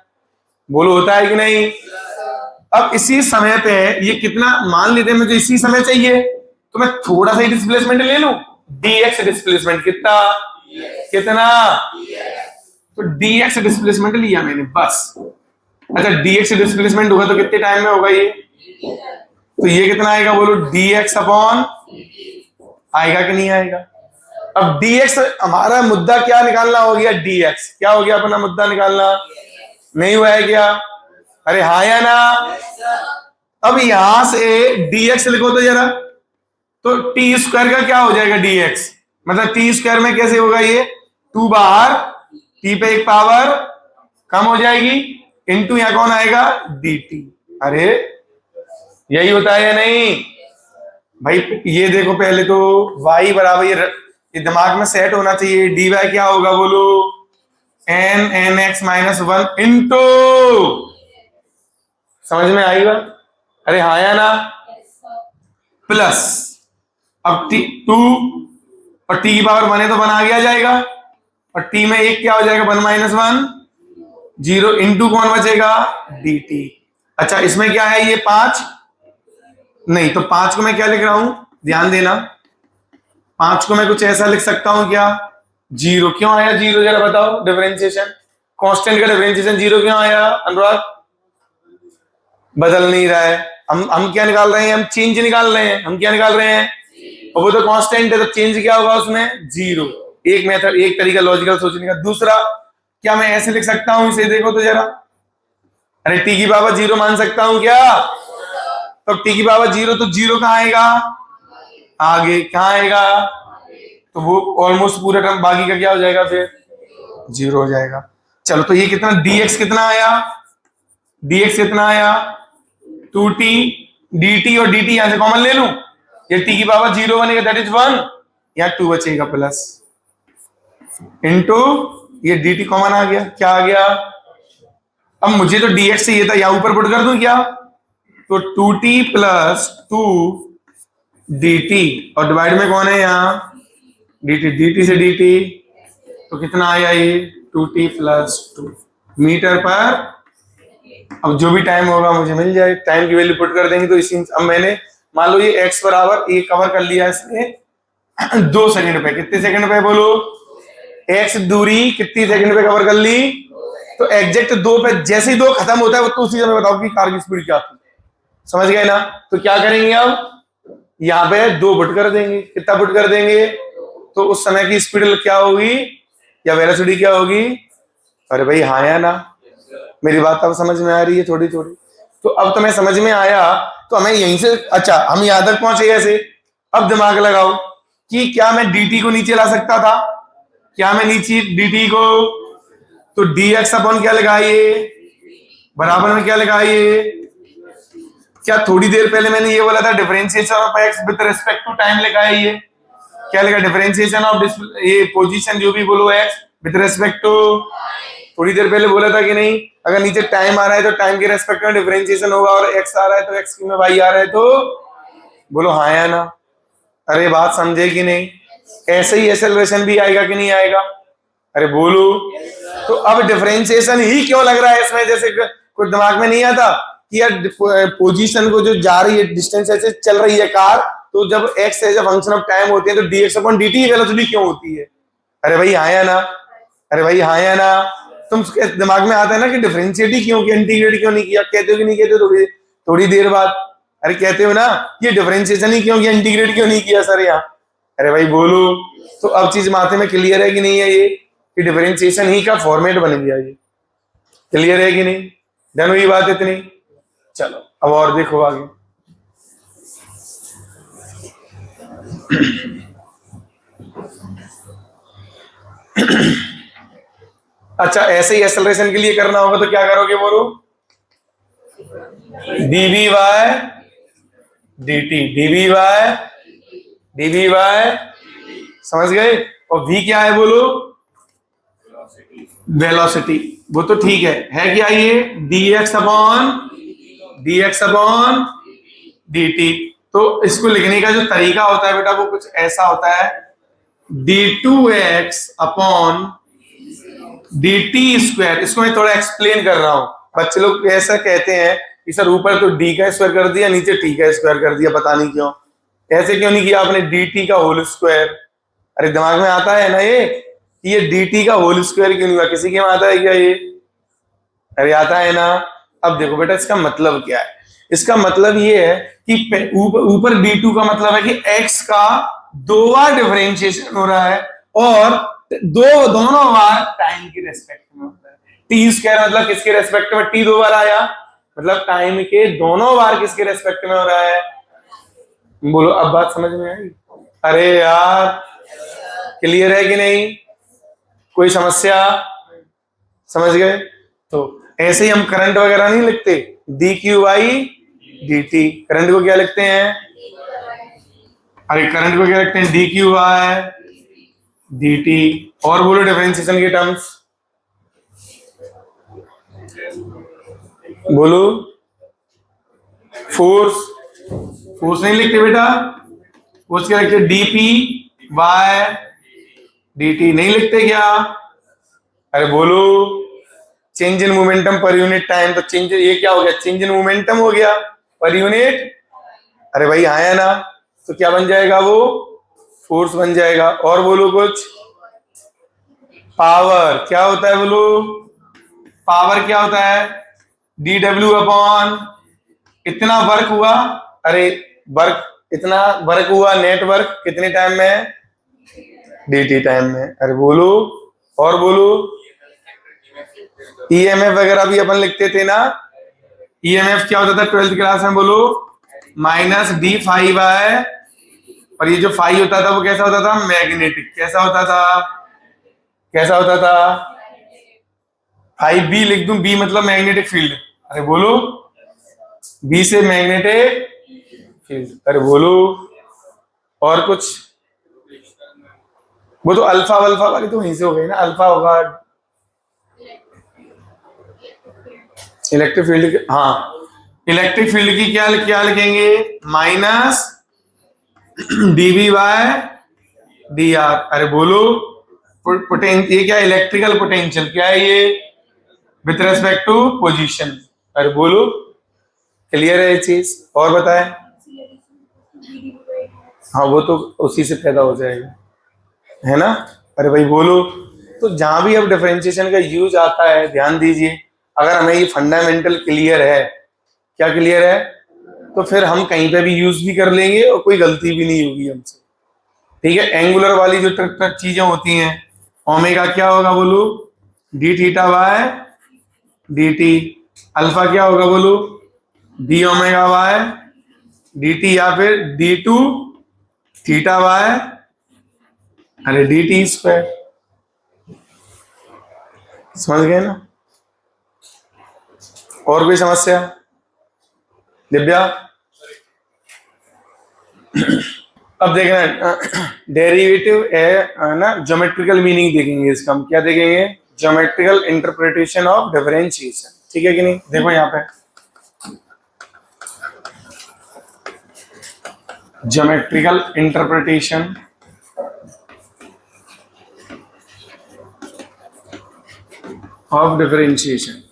बोलो होता है कि नहीं? अब इसी समय पे ये कितना, मान लेते हैं मुझे इसी समय चाहिए तो मैं थोड़ा सा ही डिस्प्लेसमेंट ले लूं, dx डिस्प्लेसमेंट कितना कितना, तो dx डिस्प्लेसमेंट लिया मैंने बस। अच्छा dx डिस्प्लेसमेंट होगा तो कितने टाइम में होगा ये, तो ये कितना आएगा बोलो, dx अपॉन, आएगा कि नहीं आएगा? अब dx हमारा मुद्दा क्या निकालना हो गया, dx क्या हो गया अपना मुद्दा निकालना, नहीं हुआ है क्या? अरे हाँ या ना? अब यहां से dx लिखो तो जरा, तो टी स्क्वायर का क्या हो जाएगा dx, मतलब टी स्क्वायर में कैसे होगा ये, 2 बाहर, टी पे एक पावर कम हो जाएगी, इंटू यहां कौन आएगा, dt। अरे यही होता है या नहीं भाई? ये देखो पहले तो y बराबर, ये दिमाग में सेट होना चाहिए, dy क्या होगा बोलो, n nx माइनस 1 इंटू, समझ में आएगा? अरे हाँ या ना? प्लस, अब t 2 और t की पावर 1 है तो 1 आगे आ जाएगा, और t में एक क्या हो जाएगा, 1 माइनस 1 0 इंटू कौन बचेगा, dt। अच्छा इसमें क्या है, ये 5 नहीं, तो 5 को मैं क्या लिख रहा हूं, ध्यान देना, 5 को मैं कुछ ऐसा लिख सकता हूं क्या, 0। क्यों आया 0 जरा बताओ, डिफरेंशिएशन कांस्टेंट का डिफरेंशिएशन 0 क्यों आया अनुराग? बदल नहीं रहा है, हम क्या निकाल रहे हैं, हम चेंज निकाल रहे हैं, हम क्या निकाल रहे हैं, और वो तो कांस्टेंट है, तो चेंज क्या होगा उसमें, 0। एक मेथड, एक तरीका लॉजिकल सोचने का। दूसरा, क्या मैं ऐसे लिख सकता हूं, इसे देखो तो जरा, अरे t की पावर 0 मान सकता हूं क्या, तो टी की पावर 0, तो 0 कहाँ आएगा, आगे कहाँ आएगा, तो वो ऑलमोस्ट पूरा टर्म बाकी का क्या हो जाएगा, फिर 0 हो जाएगा। चलो तो ये कितना dx कितना आया, dx कितना आया 2t, dt और dt यहां से कॉमन ले लूं, ये t की पावर 0 बनेगा दैट इज 1, यहाँ 2 बचेगा प्लस इनटू ये dt कॉमन आ गया, क्या आ गया, अब मुझे तो dx चाहिए था, यहां ऊपर पुट कर दूं क्या, तो 2t प्लस 2 dt और डिवाइड में कौन है यहाँ dt से dt, तो कितना आया ये 2t प्लस 2 मीटर पर, अब जो भी टाइम होगा मुझे मिल जाए, टाइम की वैल्यू पुट कर देंगे तो इसी, अब मैंने मान लो ये x बराबर ये कवर कर लिया इसने 2 सेकंड पे, कितने सेकंड पे बोलो, x दूरी कितनी सेकंड पे कवर कर ली, तो एग्जैक्ट 2 पे, जैसे ही 2 खत्म होता है तो उसी समय बताओ कि कार की स्पीड क्या थी, समझ गए ना। तो क्या करेंगे अब यहाँ पे 2 पुट कर देंगे, कितना पुट कर देंगे, तो उस समय की स्पीड क्या होगी या वेलोसिटी क्या होगी, अरे भाई हाँ या ना, मेरी बात अब समझ में आ रही है थोड़ी थोड़ी, तो अब तुम्हें समझ में आया, तो हमें यहीं से, अच्छा हम यहां तक पहुंचे ऐसे, अब दिमाग लगाओ कि क्या मैं dt को नीचे ला सकता था, क्या मैं नीचे dt को, तो dx अपॉन क्या लगाइए, बराबर में क्या लगाइए, क्या थोड़ी देर पहले मैंने ये बोला था differentiation of x with respect to time लगाया, ये क्या लगा, डिफरेंशिएशन ऑफ ये पोजीशन जो भी बोलो x विद रिस्पेक्ट टू, थोड़ी देर पहले बोला था कि नहीं, अगर नीचे टाइम आ रहा है तो टाइम के रेस्पेक्ट में डिफरेंशिएशन होगा, और x आ रहा है तो x में y आ रहा है, तो बोलो हाँ या ना, अरे बात समझे कि नहीं, ऐसे ही एक्सेलरेशन भी आएगा कि नहीं आएगा, अरे बोलो, तो अब डिफरेंशिएशन ही क्यों लग रहा है इसमें, जैसे कुछ दिमाग में नहीं आता कि यार पोजीशन को जो जा रही है डिस्टेंस ऐसे चल रही है कार, तो जब x as a function of time होती है तो dx अपॉन dt वेलोसिटी क्यों होती है, अरे भाई हाँ या ना, अरे भाई हाँ या ना, तुम दिमाग में आता है ना कि डिफरेंशिएट ही क्यों किया, इंटीग्रेट क्यों नहीं किया, कहते हो कि नहीं कहते, थोड़ी देर बाद, अरे कहते हो ना ये डिफरेंशिएशन ही क्यों किया, इंटीग्रेट क्यों नहीं किया सर यहाँ, अरे भाई बोलो, तो अब चीज माथे में क्लियर है कि नहीं है ये, कि डिफरेंशिएशन ही का फॉर्मेट बन गया, ये क्लियर है कि नहीं, डन हुई बात इतनी, चलो अब और देखो आगे। अच्छा ऐसे ही एक्सेलरेशन के लिए करना होगा तो क्या करोगे बोलो, dv by dt, dv by समझ गए, और v क्या है बोलो, वेलोसिटी, वो तो ठीक है क्या ये dx अपॉन dt, तो इसको लिखने का जो तरीका होता है बेटा वो कुछ ऐसा होता है, d2x अपॉन dt स्क्वायर, इसको मैं थोड़ा एक्सप्लेन कर रहा हूं, बच्चे लोग ऐसा कहते हैं कि सर ऊपर तो d का स्क्वायर कर दिया, नीचे t का स्क्वायर कर दिया, पता नहीं क्यों, ऐसे क्यों नहीं किया आपने dt का होल स्क्वायर, अरे दिमाग में आता है ना ये कि ये dt का होल स्क्वायर क्यों नहीं हुआ, किसी के में आता है क्या ये, अरे आता है ना। अब देखो बेटा इसका मतलब क्या है, इसका मतलब ये है कि ऊपर d2 का मतलब है कि x का 2 बार डिफरेंशिएशन हो रहा है, और दोनों बार टाइम की रेस्पेक्ट में होता है, टी स्क्वायर मतलब किसके रेस्पेक्ट में, t 2 बार आया मतलब टाइम के दोनों बार किसके रेस्पेक्ट में हो रहा है, बोलो अब बात समझ में आई, अरे यार क्लियर है कि नहीं, कोई समस्या, समझ गए। तो ऐसे ही हम करंट वगैरह नहीं लिखते, dq/dt, करंट को क्या लिखते हैं, अरे करंट को क्या लिखते हैं, dq/dt, और बोलो डिफरेंशिएशन के टर्म्स, बोलो, फोर्स नहीं लिखते बेटा, फोर्स क्या लिखते, dp/dt नहीं लिखते क्या, अरे बोलो, change in momentum per unit time, तो चेंज ये क्या हो गया, चेंज इन मोमेंटम हो गया पर यूनिट, अरे भाई हाँ है ना, तो क्या बन जाएगा वो, फोर्स बन जाएगा, और बोलो कुछ, पावर क्या होता है बोलो, पावर क्या होता है, dw अपॉन इतना वर्क हुआ, अरे वर्क इतना वर्क हुआ, नेटवर्क कितने टाइम में, dt टाइम में, अरे बोलो, और बोलो, ईएमएफ वगैरह भी अपन लिखते थे ना, ईएमएफ क्या होता था 12th क्लास में, बोलो माइनस डी फाई बाय, और ये जो फाई होता था वो कैसा होता था, मैग्नेटिक। कैसा होता था, कैसा होता था, फाई बी लिख दूं, बी मतलब मैग्नेटिक फील्ड। अरे बोलो, बी से मैग्नेटिक फील्ड। अरे बोलो, और कुछ, वो तो अल्फा वल्फा वाली तो वहीं से हो गई ना, अल्फा होगा इलेक्ट्रिक फील्ड। हाँ, इलेक्ट्रिक फील्ड की क्या क्या लिखेंगे, minus DV by D R. अरे बोलो, ये क्या, इलेक्ट्रिकल पोटेंशियल क्या है ये, विथ रेस्पेक्ट टू पोजीशन। अरे बोलो, क्लियर है ये चीज, और बताएं। हाँ, वो तो उसी से पैदा हो जाएगा, है ना। अरे भाई बोलो, तो जहां भी अब डिफरेंशिएशन का यूज आता है ध्यान दीजिए, अगर हमें ये फंडामेंटल क्लियर है, क्या क्लियर है, तो फिर हम कहीं पे भी यूज भी कर लेंगे और कोई गलती भी नहीं होगी हमसे। ठीक है, एंगुलर वाली जो चीजें होती हैं, ओमेगा क्या होगा बोलो, D theta by D T. Alpha क्या होगा बोलो, D omega by D T, या फिर डी टू थीटा बाय, अरे डी टी स्क्वायर। समझ गए ना। और कोई समस्या, दिव्या। अब देखना, डेरिवेटिव है ना, ज्योमेट्रिकल मीनिंग देखेंगे इसका, हम क्या देखेंगे, ज्योमेट्रिकल इंटरप्रिटेशन ऑफ डिफरेंशिएशन। ठीक है कि नहीं, देखो यहाँ पे ज्योमेट्रिकल इंटरप्रिटेशन ऑफ डिफरेंशिएशन।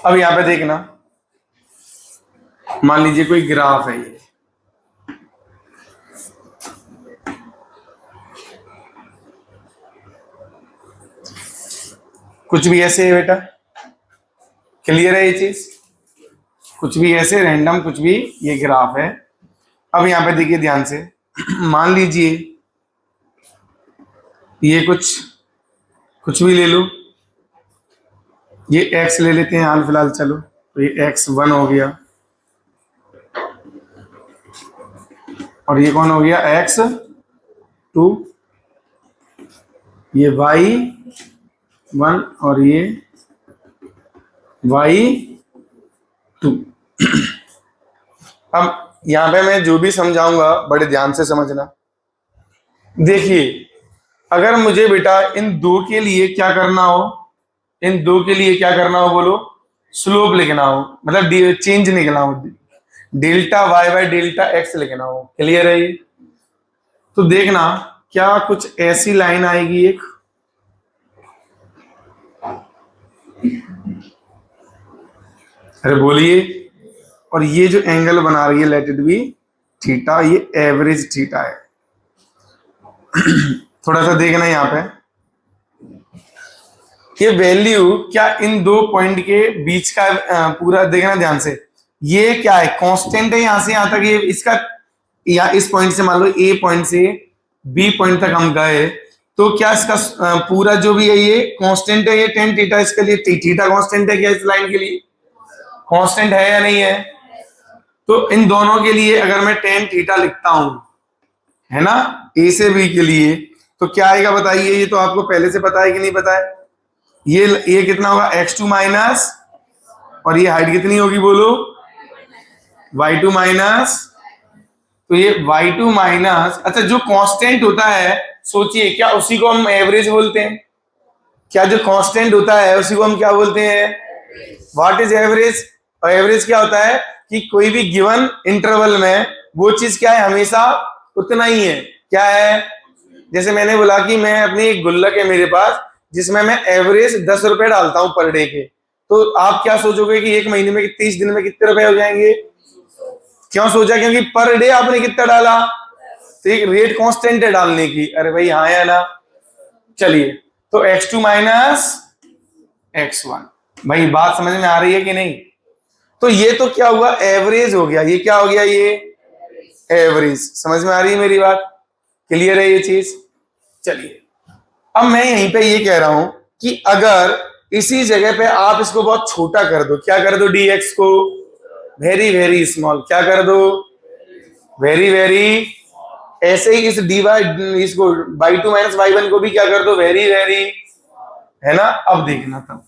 अब यहां पे देखना, मान लीजिए कोई ग्राफ है, ये कुछ भी ऐसे है बेटा, क्लियर है ये चीज, कुछ भी ऐसे रैंडम, कुछ भी, ये ग्राफ है। अब यहां पे देखिए ध्यान से, मान लीजिए ये कुछ भी ले लो, ये x ले लेते हैं हाल फिलहाल, चलो तो ये x1 हो गया, और ये कौन हो गया, x2, ये y1 और ये y2। अब यहां पे मैं जो भी समझाऊंगा बड़े ध्यान से समझना। देखिए, अगर मुझे बेटा इन दो के लिए क्या करना हो, इन दो के लिए क्या करना हो बोलो, स्लोप लिखना हो, मतलब चेंज निकलना हो, delta Y by delta X लिखना हो, क्लियर है ये। तो देखना क्या कुछ ऐसी लाइन आएगी एक, अरे बोलिए, और ये जो एंगल बना रही है लेट इट बी थीटा, ये एवरेज थीटा है। थोड़ा सा देखना यहाँ पे, ये वैल्यू क्या इन दो पॉइंट के बीच का, पूरा देखना ध्यान से, ये क्या है, कांस्टेंट है यहां से यहां तक, ये इसका, या इस पॉइंट से मान लो ए पॉइंट से बी पॉइंट तक हम गए, तो क्या इसका पूरा जो भी है ये कांस्टेंट है, ये टेन थीटा, इसके लिए थीटा कांस्टेंट है क्या, इस लाइन के लिए कांस्टेंट है या नहीं है। तो इन दोनों के लिए अगर मैं टेन थीटा लिखता हूं, है ना, ए से बी के लिए, तो क्या आएगा बताइए, ये तो आपको पहले से पता है कि नहीं पता है, ये कितना होगा, x2 माइनस, और ये हाइट कितनी होगी बोलो, y2 माइनस, तो ये y2 माइनस, अच्छा जो कांस्टेंट होता है, सोचिए क्या उसी को हम एवरेज बोलते हैं, क्या जो कांस्टेंट होता है उसी को हम क्या बोलते हैं, व्हाट इज एवरेज। और एवरेज क्या होता है कि कोई भी गिवन इंटरवल में वो चीज क्या है, हमेशा उतना ही है, क्या है, जैसे मैंने बोला कि मैं अपनी एक गुल्लक है मेरे पास, जिसमें मैं एवरेज 10 रुपए डालता हूं पर डे के, तो आप क्या सोचोगे कि एक महीने में 30 दिन में कितने रुपए हो जाएंगे, क्यों सोचा, क्योंकि पर डे आपने कितना डाला, तो एक रेट कांस्टेंट है डालने की। अरे भाई हाँ या ना, चलिए, तो x2 माइनस x1, भाई बात समझ में आ रही है कि नहीं। तो ये तो क्या हुआ, एवरेज हो गया, ये क्या हो गया, ये एवरेज। समझ में आ रही है मेरी बात, क्लियर है ये चीज। चलिए अब मैं यहीं पे ये कह रहा हूं कि अगर इसी जगह पे आप इसको बहुत छोटा कर दो, क्या कर दो, dx को वेरी वेरी स्मॉल, क्या कर दो, वेरी वेरी, ऐसे ही इस dy इसको y2 माइनस y1 को भी क्या कर दो, वेरी वेरी, है ना। अब देखना था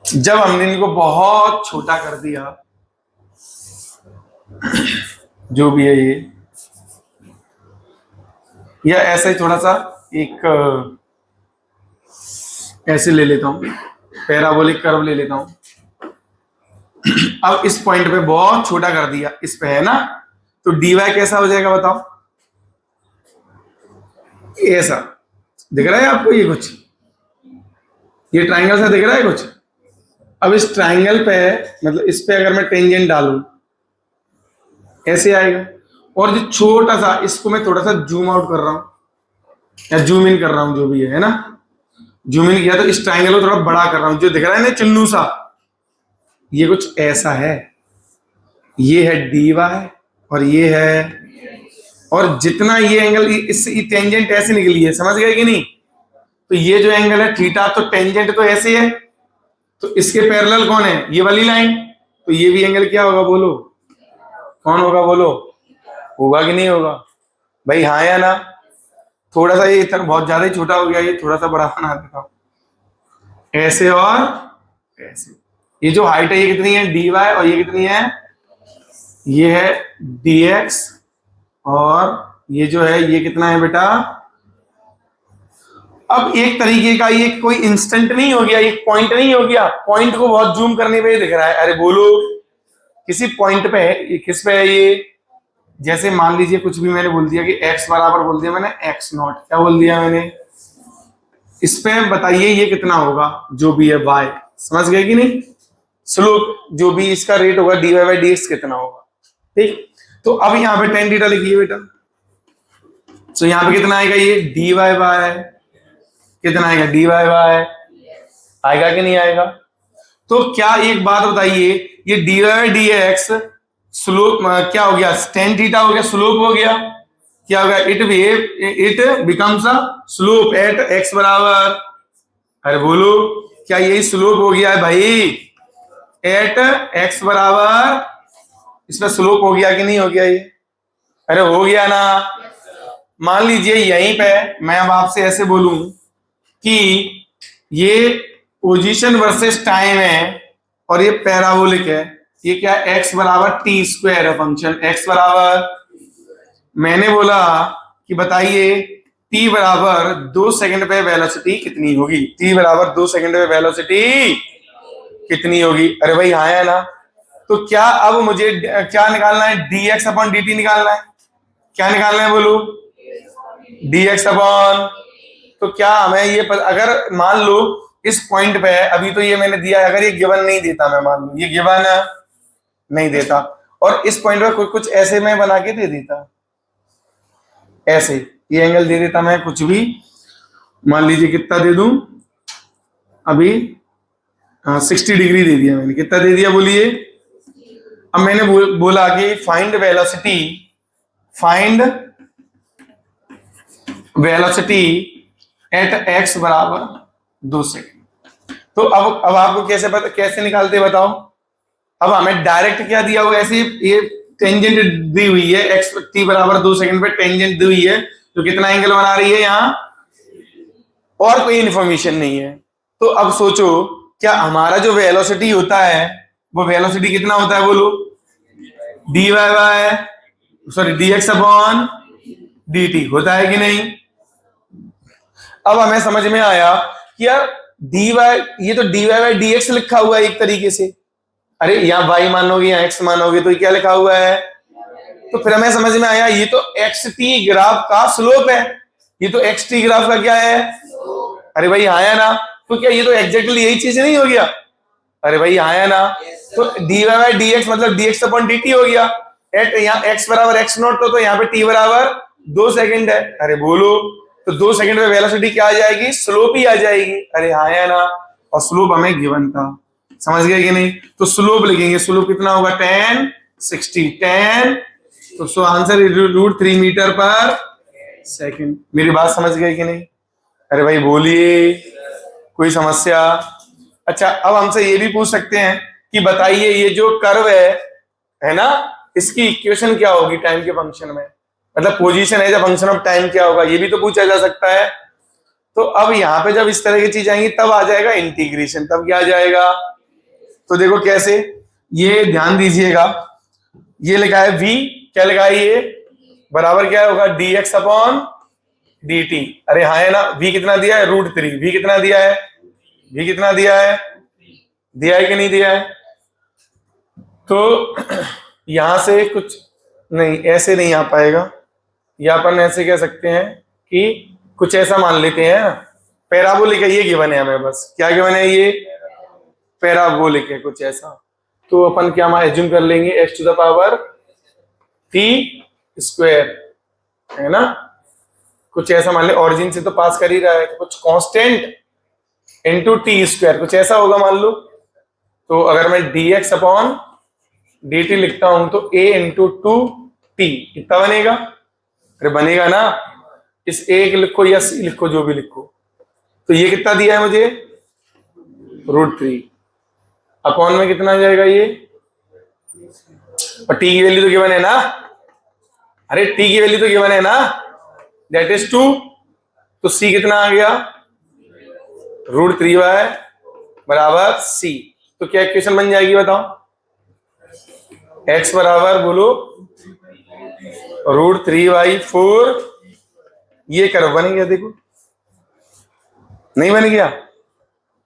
जब हमने इनको बहुत छोटा कर दिया, जो भी है ये, या ऐसा ही थोड़ा सा एक ऐसे ले लेता हूं, पैराबोलिक कर्व ले लेता हूं। अब इस पॉइंट पे बहुत छोटा कर दिया, इस पे है ना, तो dy कैसा हो जाएगा बताओ, ऐसा दिख रहा है आपको, ये कुछ ये ट्राइंगल सा दिख रहा है कुछ। अब इस ट्राइंगल पे मतलब इस पे अगर मैं टेंजेंट डालूं ऐसे आएगा, और जो छोटा सा इसको मैं थोड़ा सा जूम आउट कर रहा हूं या जूम इन कर रहा हूं, जो भी है ना, जूम इन किया तो इस ट्राइंगल को थोड़ा बड़ा कर रहा हूं, जो दिख रहा है ना चुन्नू सा, ये कुछ ऐसा है, ये है dy और ये है, और जितना ये एंगल इस टेंजेंट ऐसे निकली है, समझ गए कि नहीं, तो ये जो एंगल है थीटा, तो टेंजेंट तो ऐसे है, तो इसके पैरेलल कौन है, ये वाली लाइन, तो ये भी एंगल क्या होगा बोलो, कौन होगा बोलो, होगा कि नहीं होगा भाई, हाँ या ना। थोड़ा सा ये इतना बहुत ज्यादा ही छोटा हो गया, ये थोड़ा सा बड़ा बना देता हूं, ऐसे और ऐसे। ये जो हाइट है ये कितनी है, dy, और ये कितनी है, ये है dx, और ये जो है ये कितना है बेटा। अब एक तरीके का ये कोई इंस्टेंट नहीं हो गया, एक पॉइंट नहीं हो गया, पॉइंट को बहुत जूम करने पे दिख रहा है, अरे बोलो किसी पॉइंट पे है, ये किस पे है ये, जैसे मान लीजिए कुछ भी मैंने बोल दिया कि x बराबर बोल दिया मैंने x0, क्या बोल दिया मैंने, इस पे बताइए ये कितना होगा, जो भी है y, समझ गए कि नहीं, स्लोप जो भी इसका रेट होगा dy बाई dx कितना होगा, ठीक। तो अब यहाँ पे tan थीटा लिखिए बेटा, तो यहाँ पे कितना आएगा, ये dy बाय कितना आएगा, dy बाय आएगा कि नहीं आएगा। तो क्या एक बात बताइए, ये dy बाई dx स्लोप क्या हो गया, tan थीटा हो गया, स्लोप हो गया, क्या हो गया, it becomes a slope eight x बराबर, अरे बोलो क्या यही स्लोप हो गया है भाई, एट x बराबर, इसमें स्लोप हो गया कि नहीं हो गया ये, अरे हो गया ना। मान लीजिए यहीं पे मैं अब आपसे ऐसे बोलूं कि ये पोजीशन वर्सेस टाइम है और ये पैराबोलिक है, ये क्या x बराबर टी स्क्वायर है फंक्शन, x बराबर, मैंने बोला कि बताइए t बराबर 2 सेकंड पे वेलोसिटी कितनी होगी, t बराबर 2 सेकंड पे वेलोसिटी कितनी होगी, अरे भाई हाँ है ना। तो क्या अब मुझे क्या निकालना है, dx अपॉन dt निकालना है, क्या निकालना है बोलो, dx अपॉन, तो क्या हमें ये अगर मान लो इस पॉइंट पे है, अभी तो ये मैंने दिया है, अगर ये गिवन नहीं देता, मैं मान लो ये गिवन नहीं देता और इस पॉइंट पे कुछ ऐसे मैं बना के दे देता, ऐसे ये एंगल दे देता मैं, कुछ भी मान लीजिए कितना दे दूं, अभी 60 डिग्री दे दिया मैंने, कितना दे दिया बोलिए। अब मैंने बोला कि फाइंड वेलोसिटी एट x बराबर 2 सेकंड। तो अब आपको कैसे निकालते बताओ। अब हमें डायरेक्ट क्या दिया हुआ, ऐसे ये टेंजेंट दी हुई है, x t बराबर 2 सेकंड पे टेंजेंट दी हुई है, तो कितना एंगल बना रही है यहाँ, और कोई इन्फॉर्मेशन नहीं है। तो अब सोचो क्या हमारा जो वेलोसिटी होता है वो वेलोसिटी कितना होता है बोलो, dy by sorry dx upon dt होता है कि नहीं। अब हमें समझ में आया कि यार dy, ये तो dy बाय dx लिखा हुआ है एक तरीके से, अरे यहाँ y मानोगे यहाँ x मानोगे तो क्या लिखा हुआ है, तो फिर हमें समझ में आया ये तो xt ग्राफ का स्लोप है, ये तो xt ग्राफ का क्या है, अरे भाई हाँ है ना। तो क्या ये तो एग्जैक्टली यही चीज नहीं हो गया, अरे भाई हाँ है ना। तो dy बाय dx मतलब dx अपॉन dt हो गया, एट यहाँ x बराबर x0 तो यहाँ पे t बराबर 2 सेकंड है, अरे बोलो तो 2 सेकंड में वेलोसिटी क्या आ जाएगी, स्लोप ही आ जाएगी, अरे हाँ है ना। और स्लोप हमें गिवन था, समझ गए कि नहीं। तो स्लोप लिखेंगे, स्लोप कितना होगा tan 60, tan तो सो आंसर √3 मीटर पर सेकंड। मेरी बात समझ गए कि नहीं? अरे भाई बोलिए, कोई समस्या? अच्छा, अब हमसे ये भी पूछ सकते हैं कि बताइए ये जो कर्व है ना, इसकी इक्वेशन क्या होगी टाइम के फंक्शन में, मतलब position as a function of time क्या होगा, ये भी तो पूछा जा सकता है। तो अब यहाँ पे जब इस तरह की चीज आएंगी तब आ जाएगा इंटीग्रेशन, तब क्या आ जाएगा? तो देखो कैसे, ये ध्यान दीजिएगा, ये लिखा है v, क्या लिखा है ये, बराबर क्या होगा dx अपॉन dt। अरे हाँ है ना, v कितना दिया है √3, v कितना दिया है, v कितना दिया है कि नहीं दिया है? तो यहां से कुछ नहीं, ऐसे नहीं आ पाएगा, या अपन ऐसे कह सकते हैं कि कुछ ऐसा मान लेते हैं, पैराबोलिक है ये गिवन है हमें, बस क्या गिवन है ये, पैराबोलिक है कुछ ऐसा। तो अपन क्या मान एज्यूम कर लेंगे, x⁻t², है ना, कुछ ऐसा मान ले, ऑरिजिन से तो पास कर ही रहा है, तो कुछ कांस्टेंट इनटू t², कुछ ऐसा होगा मान लो। तो अगर मैं dx अपॉन dt लिखता हूं तो a इंटू 2t कितना बनेगा? अरे बनेगा ना, इस a लिखो या c लिखो, जो भी लिखो। तो ये कितना दिया है मुझे, √3 अपॉन में कितना आ जाएगा ये, और t की वैल्यू तो गिवन है ना, अरे t की वैल्यू तो गिवन है ना, दैट इज 2। तो c कितना आ गया, √3y बराबर c। तो क्या इक्वेशन बन जाएगी बताओ, x बराबर बोलो √3/4, ये कर्व बन गया, देखो नहीं बन गया?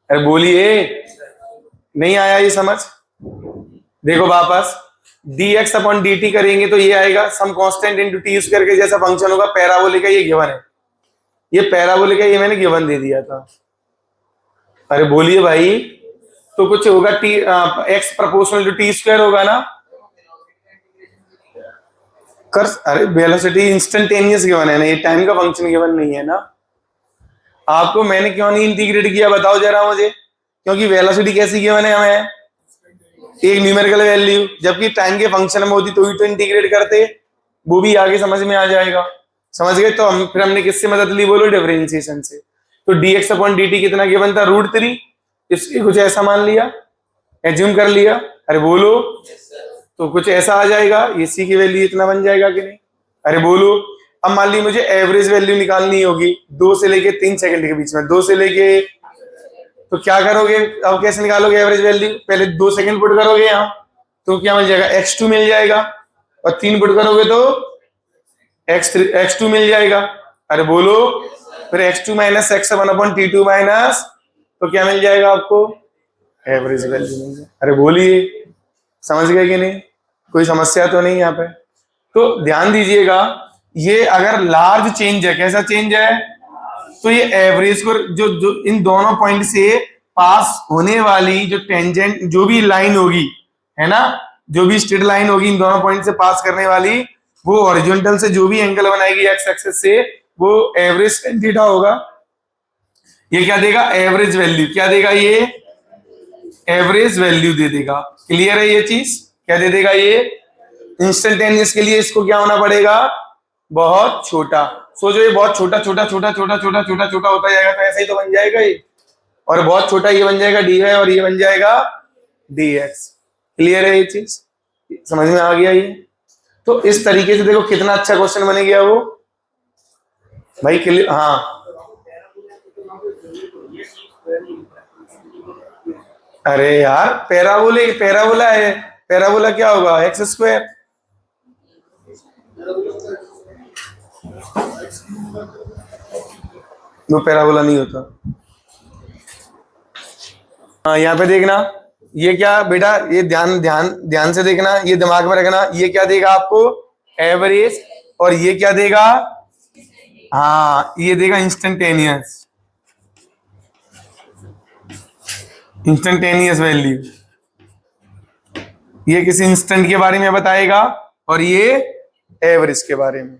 अरे बोलिए, नहीं आया ये समझ? देखो वापस dx अपॉन dt करेंगे तो ये आएगा सम कांस्टेंट इनटू t² के जैसा फंक्शन होगा, पैराबोलिक है, ये गिवन है, ये पैराबोलिक है, ये मैंने गिवन दे दिया था। अरे बोलिए भाई, तो कुछ होगा x प्रोपोर्शनल टू t² होगा ना, कर, अरे वेलोसिटी इंस्टेंटेनियस गिवन है ना, ये टाइम का फंक्शन गिवन नहीं है ना। आपको मैंने क्यों नहीं इंटीग्रेट किया बताओ जरा मुझे, क्योंकि वेलोसिटी कैसी गिवन है हमें, एक न्यूमेरिकल वैल्यू, जबकि टाइम के फंक्शन में होती तो ही तो इंटीग्रेट करते, वो भी आगे समझ में आ जाएगा। समझ गए? तो हम फिर हमने किससे मदद ली, बोलो डिफरेंशिएशन से। तो dx अपॉन dt कितना गिवन था, √3, इसकी कुछ ऐसा मान लिया, एज्यूम कर लिया, अरे बोलो, तो कुछ ऐसा आ जाएगा, ये c की वैल्यू इतना बन जाएगा कि नहीं? अरे बोलो। अब मान ली मुझे एवरेज वैल्यू निकालनी होगी 2 से लेके 3 सेकंड के बीच में, 2 से लेके, तो क्या करोगे, अब कैसे निकालोगे एवरेज वैल्यू, पहले 2 सेकंड पुट करोगे यहाँ, तो क्या मिल जाएगा, x2 मिल जाएगा, और 3 पुट करोगे तो x2 मिल जाएगा। अरे बोलो, फिर x2 minus x1 upon t2 minus, तो क्या मिल जाएगा आपको, एवरेज वैल्यू मिल जाएगा। अरे बोलिए, समझ गए कि नहीं? कोई समस्या तो नहीं यहाँ पे? तो ध्यान दीजिएगा, ये अगर लार्ज चेंज है, कैसा चेंज है, तो ये एवरेज को जो इन दोनों पॉइंट से पास होने वाली जो टेंजेंट, जो भी लाइन होगी, है ना, जो भी स्ट्रेट लाइन होगी इन दोनों पॉइंट से पास करने वाली, वो हॉरिजॉन्टल से जो भी एंगल बनाएगी एक्स एक्सिस से, वो एवरेज tan थीटा होगा। ये क्या देगा, एवरेज वैल्यू, क्या देगा ये, एवरेज वैल्यू दे देगा। क्लियर है ये चीज, क्या दे देगा ये, इंस्टेंटेनियस के लिए इसको क्या होना पड़ेगा, बहुत छोटा। सोचो ये बहुत छोटा छोटा छोटा छोटा छोटा छोटा छोटा होता जाएगा, तो ऐसा ही तो बन जाएगा ये, और बहुत छोटा ये बन जाएगा dy और ये बन जाएगा dx। क्लियर है ये चीज, समझ में आ गया ये? तो इस तरीके से देखो कितना अच्छा क्वेश्चन बन गया वो भाई। क्लियर? हाँ, अरे यार पैराबोला है, पैराबोला क्या होगा, x²। वो पैराबोला नहीं होता। हाँ, यहाँ पे देखना, ये क्या बेटा, ये ध्यान से देखना, ये दिमाग में रखना, ये क्या देगा आपको, एवरेज, और ये क्या देगा, हाँ ये देगा इंस्टेंटेनियस वैल्यू। ये किसी इंस्टेंट के बारे में बताएगा, और ये एवरेज के बारे में।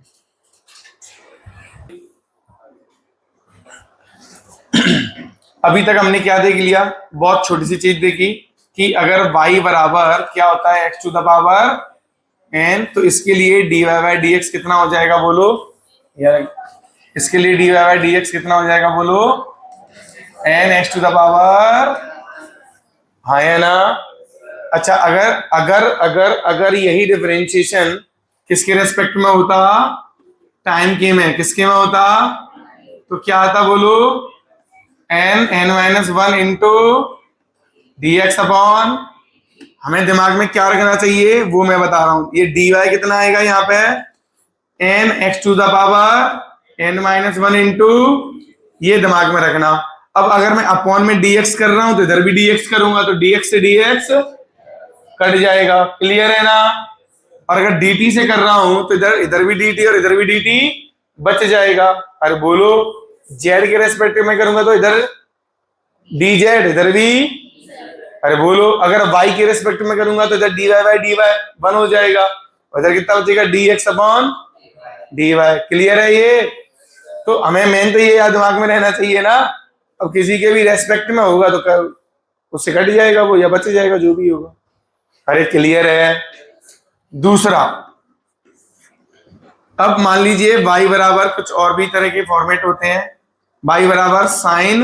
अभी तक हमने क्या देख लिया, बहुत छोटी सी चीज देखी कि अगर y बराबर क्या होता है x⁻ एन, तो इसके लिए dy बाई डी एक्स कितना हो जाएगा बोलो यार, इसके लिए dy बाई डी एक्स कितना हो जाएगा बोलो, N X to the power, हाँ है ना। अच्छा अगर अगर अगर अगर यही डिफरेंशिएशन किसके रेस्पेक्ट में होता, टाइम के में, किसके में होता, तो क्या आता बोलो, N minus one into D X upon, हमें दिमाग में क्या रखना चाहिए वो मैं बता रहा हूं, ये डी वाई कितना आएगा यहाँ पे, N X to the power N minus one into, ये दिमाग में रखना। अब अगर मैं अपॉन में dx कर रहा हूं तो इधर भी dx करूंगा तो dx से dx कट जाएगा, क्लियर है ना। और अगर dt से कर रहा हूं तो इधर इधर भी dt और इधर भी dt बच जाएगा। अरे बोलो, z के रेस्पेक्ट में करूंगा तो इधर dz इधर भी, अरे बोलो अगर y के रेस्पेक्ट में करूंगा तो इधर dy बाई dy वन हो जाएगा, इधर कितना बचेगा dx अपॉन dy, क्लियर है ये। तो हमें मेन तो ये दिमाग में रहना चाहिए ना, अब किसी के भी रेस्पेक्ट में होगा तो उससे कट जाएगा वो या बच जाएगा जो भी होगा। अरे क्लियर है। दूसरा, अब मान लीजिए y बराबर कुछ और भी तरह के फॉर्मेट होते हैं, y बराबर साइन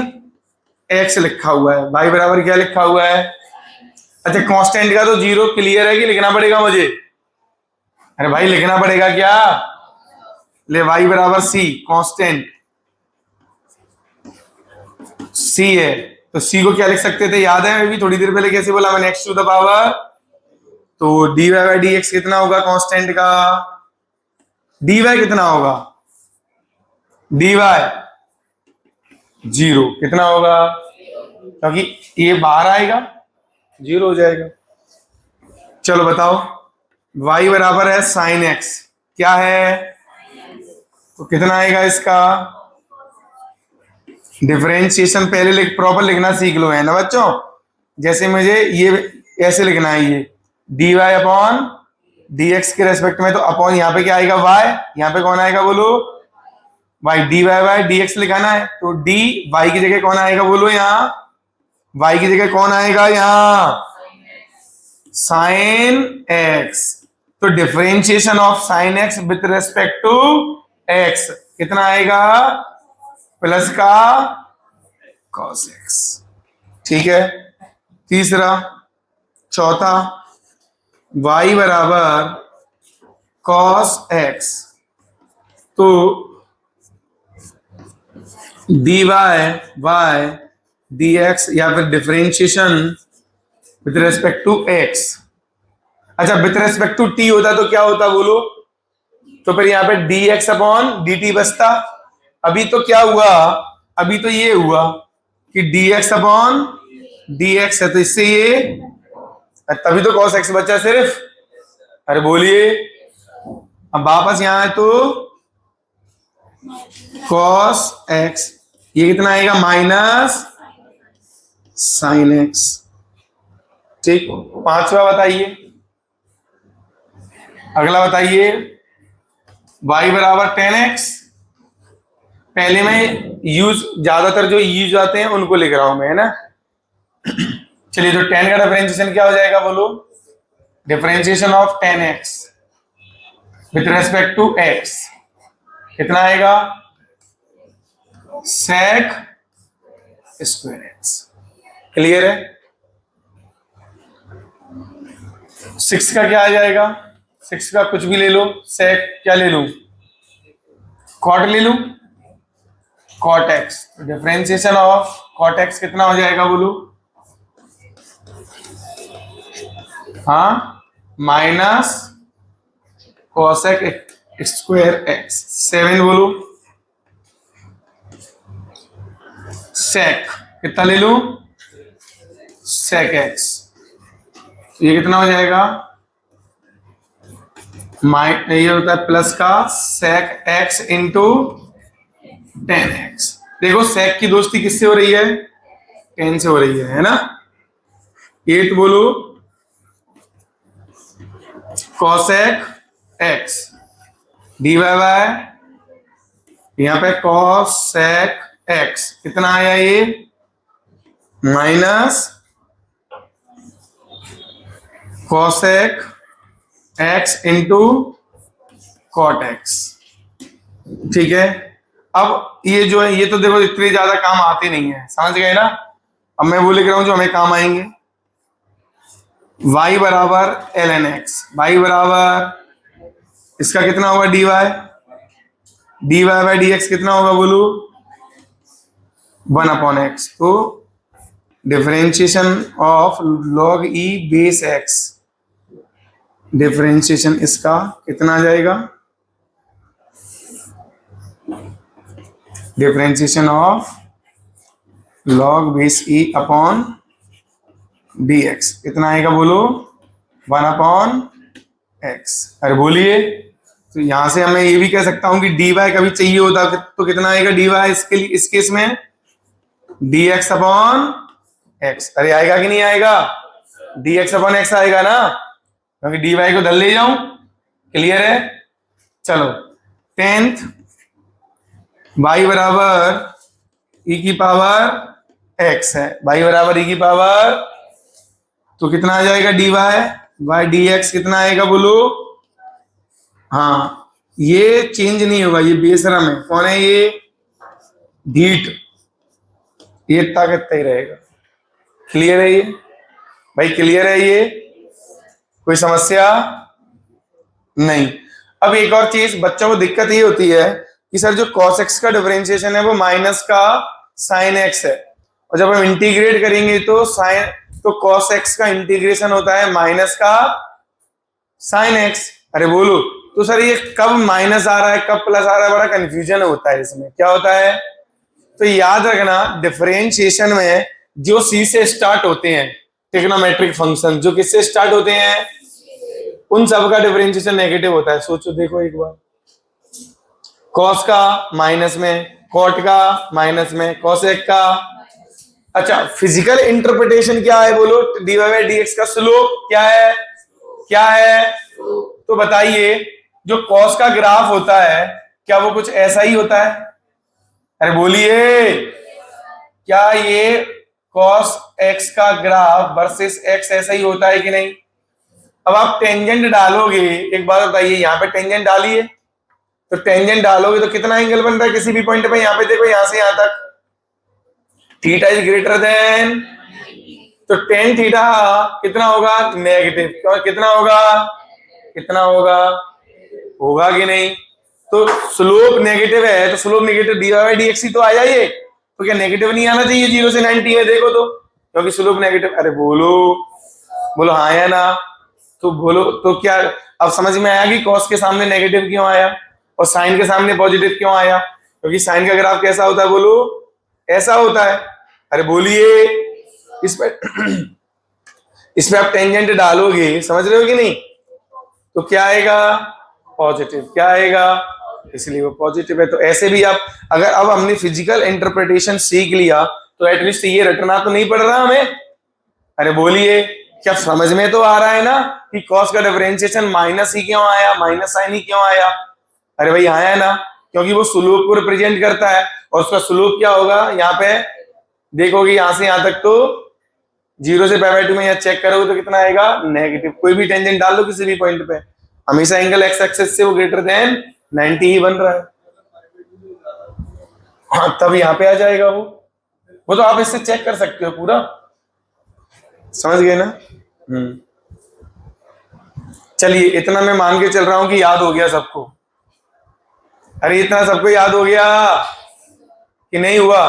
x लिखा हुआ है, y बराबर क्या लिखा हुआ है, अच्छा कांस्टेंट का तो जीरो क्लियर है कि लिखना पड़ेगा मुझे, अरे भाई लिखना पड़ेगा क्या, ले y बराबर c, कांस्टेंट c है तो c को क्या लिख सकते थे, याद है अभी थोड़ी देर पहले कैसे बोला मैंने, x टू द पावर, तो dy बाई डी एक्स कितना होगा कांस्टेंट का, dy कितना होगा, dy जीरो कितना होगा, क्योंकि ये बाहर आएगा जीरो हो जाएगा। चलो बताओ, y बराबर है साइन x, क्या है, तो कितना आएगा इसका, डिफरेंशिएशन पहले प्रॉपर लिखना सीख लो है ना बच्चों, जैसे मुझे ये ऐसे लिखना है, ये dy अपॉन dx के रेस्पेक्ट में, तो अपॉन यहाँ पे क्या आएगा y, यहाँ पे कौन आएगा बोलो y, dy बाई dx लिखाना है तो dy y की जगह कौन आएगा बोलो, यहाँ y की जगह कौन आएगा, यहाँ साइन x, तो differentiation of sine x with respect to x कितना आएगा, प्लस का cos x, ठीक है। तीसरा, चौथा, y बराबर cos x, तो dy बाय dx या फिर differentiation with respect to x, अच्छा विथ रेस्पेक्ट टू t होता तो क्या होता बोलो, तो फिर यहाँ पे dx अपॉन dt बचता। अभी तो क्या हुआ, अभी तो ये हुआ कि dx अपॉन dx है तो इससे ये, तभी तो cos x बचा सिर्फ, अरे बोलिए, अब वापस यहां है तो cos x, ये कितना आएगा माइनस साइन x, ठीक। पांचवा बताइए, अगला बताइए, y बराबर 10x, पहले मैं यूज ज्यादातर जो यूज आते हैं उनको लिख रहा हूं मैं, है ना। चलिए तो 10 का डिफरेंशिएशन क्या हो जाएगा बोलो, differentiation of 10x with respect to x कितना आएगा, sec स्क्वायर x, क्लियर है। 6 का क्या आ जाएगा, 6 का कुछ भी ले लो, sec क्या ले लूं, cot ले लूं, cot x, differentiation of cot x कितना हो जाएगा बोलो, हाँ माइनस cosec स्क्वायर x, 7 बोलो, sec कितना ले लूं, sec x, ये कितना हो जाएगा, ये होता है प्लस का sec x इंटू 10x। देखो sec की दोस्ती किससे हो रही है, 10 से हो रही है ना। 8 बोलो, cosec x dy बाय, यहाँ पे cosec x कितना आया ये, minus cosec x into cot X. ठीक है, अब ये जो है ये तो देखो इतने ज्यादा काम आते नहीं है, समझ गए ना। अब मैं वो लिख रहा हूं जो हमें काम आएंगे। y बराबर ln x, y बराबर इसका कितना होगा dy, dy by D x कितना होगा बोलो 1/x। तो differentiation of log e base x, differentiation इसका कितना आ जाएगा, differentiation of log base e upon dx कितना आएगा बोलो 1/x। अरे बोलिए, तो यहां से हमें ये भी कह सकता हूं कि dy कभी चाहिए होता तो कितना आएगा dy इसके लिए, इस केस में dx अपॉन x। अरे आएगा कि नहीं आएगा, dx अपॉन x आएगा ना, क्योंकि dy को धर ले जाऊं। क्लियर है, चलो 10th y बराबर e की पावर x है, y बराबर e की पावर, तो कितना आ जाएगा dy बाई dx कितना आएगा बोलो। हाँ ये चेंज नहीं होगा, ये बेशरम है, कौन है ये, ढीठ, ये ताकत ही रहेगा। क्लियर है ये भाई, क्लियर है ये, कोई समस्या नहीं। अब एक और चीज बच्चों को दिक्कत ये होती है कि सर जो cos x का डिफरेंशिएशन है वो माइनस का sin x है, और जब हम इंटीग्रेट करेंगे तो cos x का इंटीग्रेशन होता है माइनस का sin x। अरे बोलो, तो सर ये कब माइनस आ रहा है कब प्लस आ रहा है, बड़ा कंफ्यूजन होता है इसमें, क्या होता है। तो याद रखना डिफरेंशिएशन में जो c से स्टार्ट होते हैं ट्रिग्नोमेट्रिक फंक्शन, जो किससे स्टार्ट होते हैं, उन सब का डिफरेंशिएशन नेगेटिव होता है। सोचो देखो एक बार, cos का माइनस में, cot का माइनस में, cosec का। अच्छा फिजिकल इंटरप्रिटेशन क्या है बोलो, dy बाई dx का स्लोप क्या है, क्या है, तो बताइए जो cos का ग्राफ होता है क्या वो कुछ ऐसा ही होता है, अरे बोलिए, क्या ये cos x का ग्राफ वर्सेस x ऐसा ही होता है कि नहीं। अब आप टेंजेंट डालोगे, एक बात बताइए, यहाँ पे टेंजेंट डालिए, तो टेंजेंट डालोगे तो कितना एंगल बन रहा है किसी भी पॉइंट पे, यहाँ पे देखो यहां से यहां तक, थीटा इज ग्रेटर देन, तो टेन थीटा कितना होगा नेगेटिव, कितना होगा, कितना होगा, होगा कि नहीं। तो स्लोप नेगेटिव है, तो slope negative dy by dx ही तो आ जाइए, तो क्या नेगेटिव नहीं आना चाहिए 0 से 90 में, देखो तो, क्योंकि स्लोप नेगेटिव। अरे बोलो, बोलो हाँ या ना, तो बोलो, तो क्या अब समझ में आया कि cos के सामने नेगेटिव क्यों आया और साइन के सामने पॉजिटिव क्यों आया, क्योंकि साइन का ग्राफ कैसा होता है बोलो, ऐसा होता है। अरे बोलिए, इस पे आप टेंजेंट डालोगे, समझ रहे हो कि नहीं, तो क्या आएगा पॉजिटिव, क्या आएगा, इसलिए वो पॉजिटिव है। तो ऐसे भी आप, अगर अब हमने फिजिकल इंटरप्रिटेशन सीख लिया तो एटलीस्ट ये रटना तो नहीं पड़ रहा हमें। अरे बोलिए, क्या समझ में तो आ रहा है ना कि cos का डिफरेंशिएशन माइनस ही क्यों आया, माइनस साइन ही क्यों आया। अरे भाई आया ना, क्योंकि वो स्लोप को रिप्रेजेंट करता है, और उसका स्लोप क्या होगा, यहाँ पे देखोगे यहां से यहां तक तो 0 से π/2 में यहाँ चेक करोगे तो कितना आएगा नेगेटिव। कोई भी टेंजेंट डाल लो किसी भी पॉइंट पे, हमेशा एंगल x एक्सिस से वो ग्रेटर देन 90 ही बन रहा है। हाँ तब यहाँ पे आ जाएगा वो तो आप इससे चेक कर सकते हो पूरा, समझ गए ना। चलिए इतना मैं मान के चल रहा हूं कि याद हो गया सबको। अरे इतना सबको याद हो गया कि नहीं हुआ।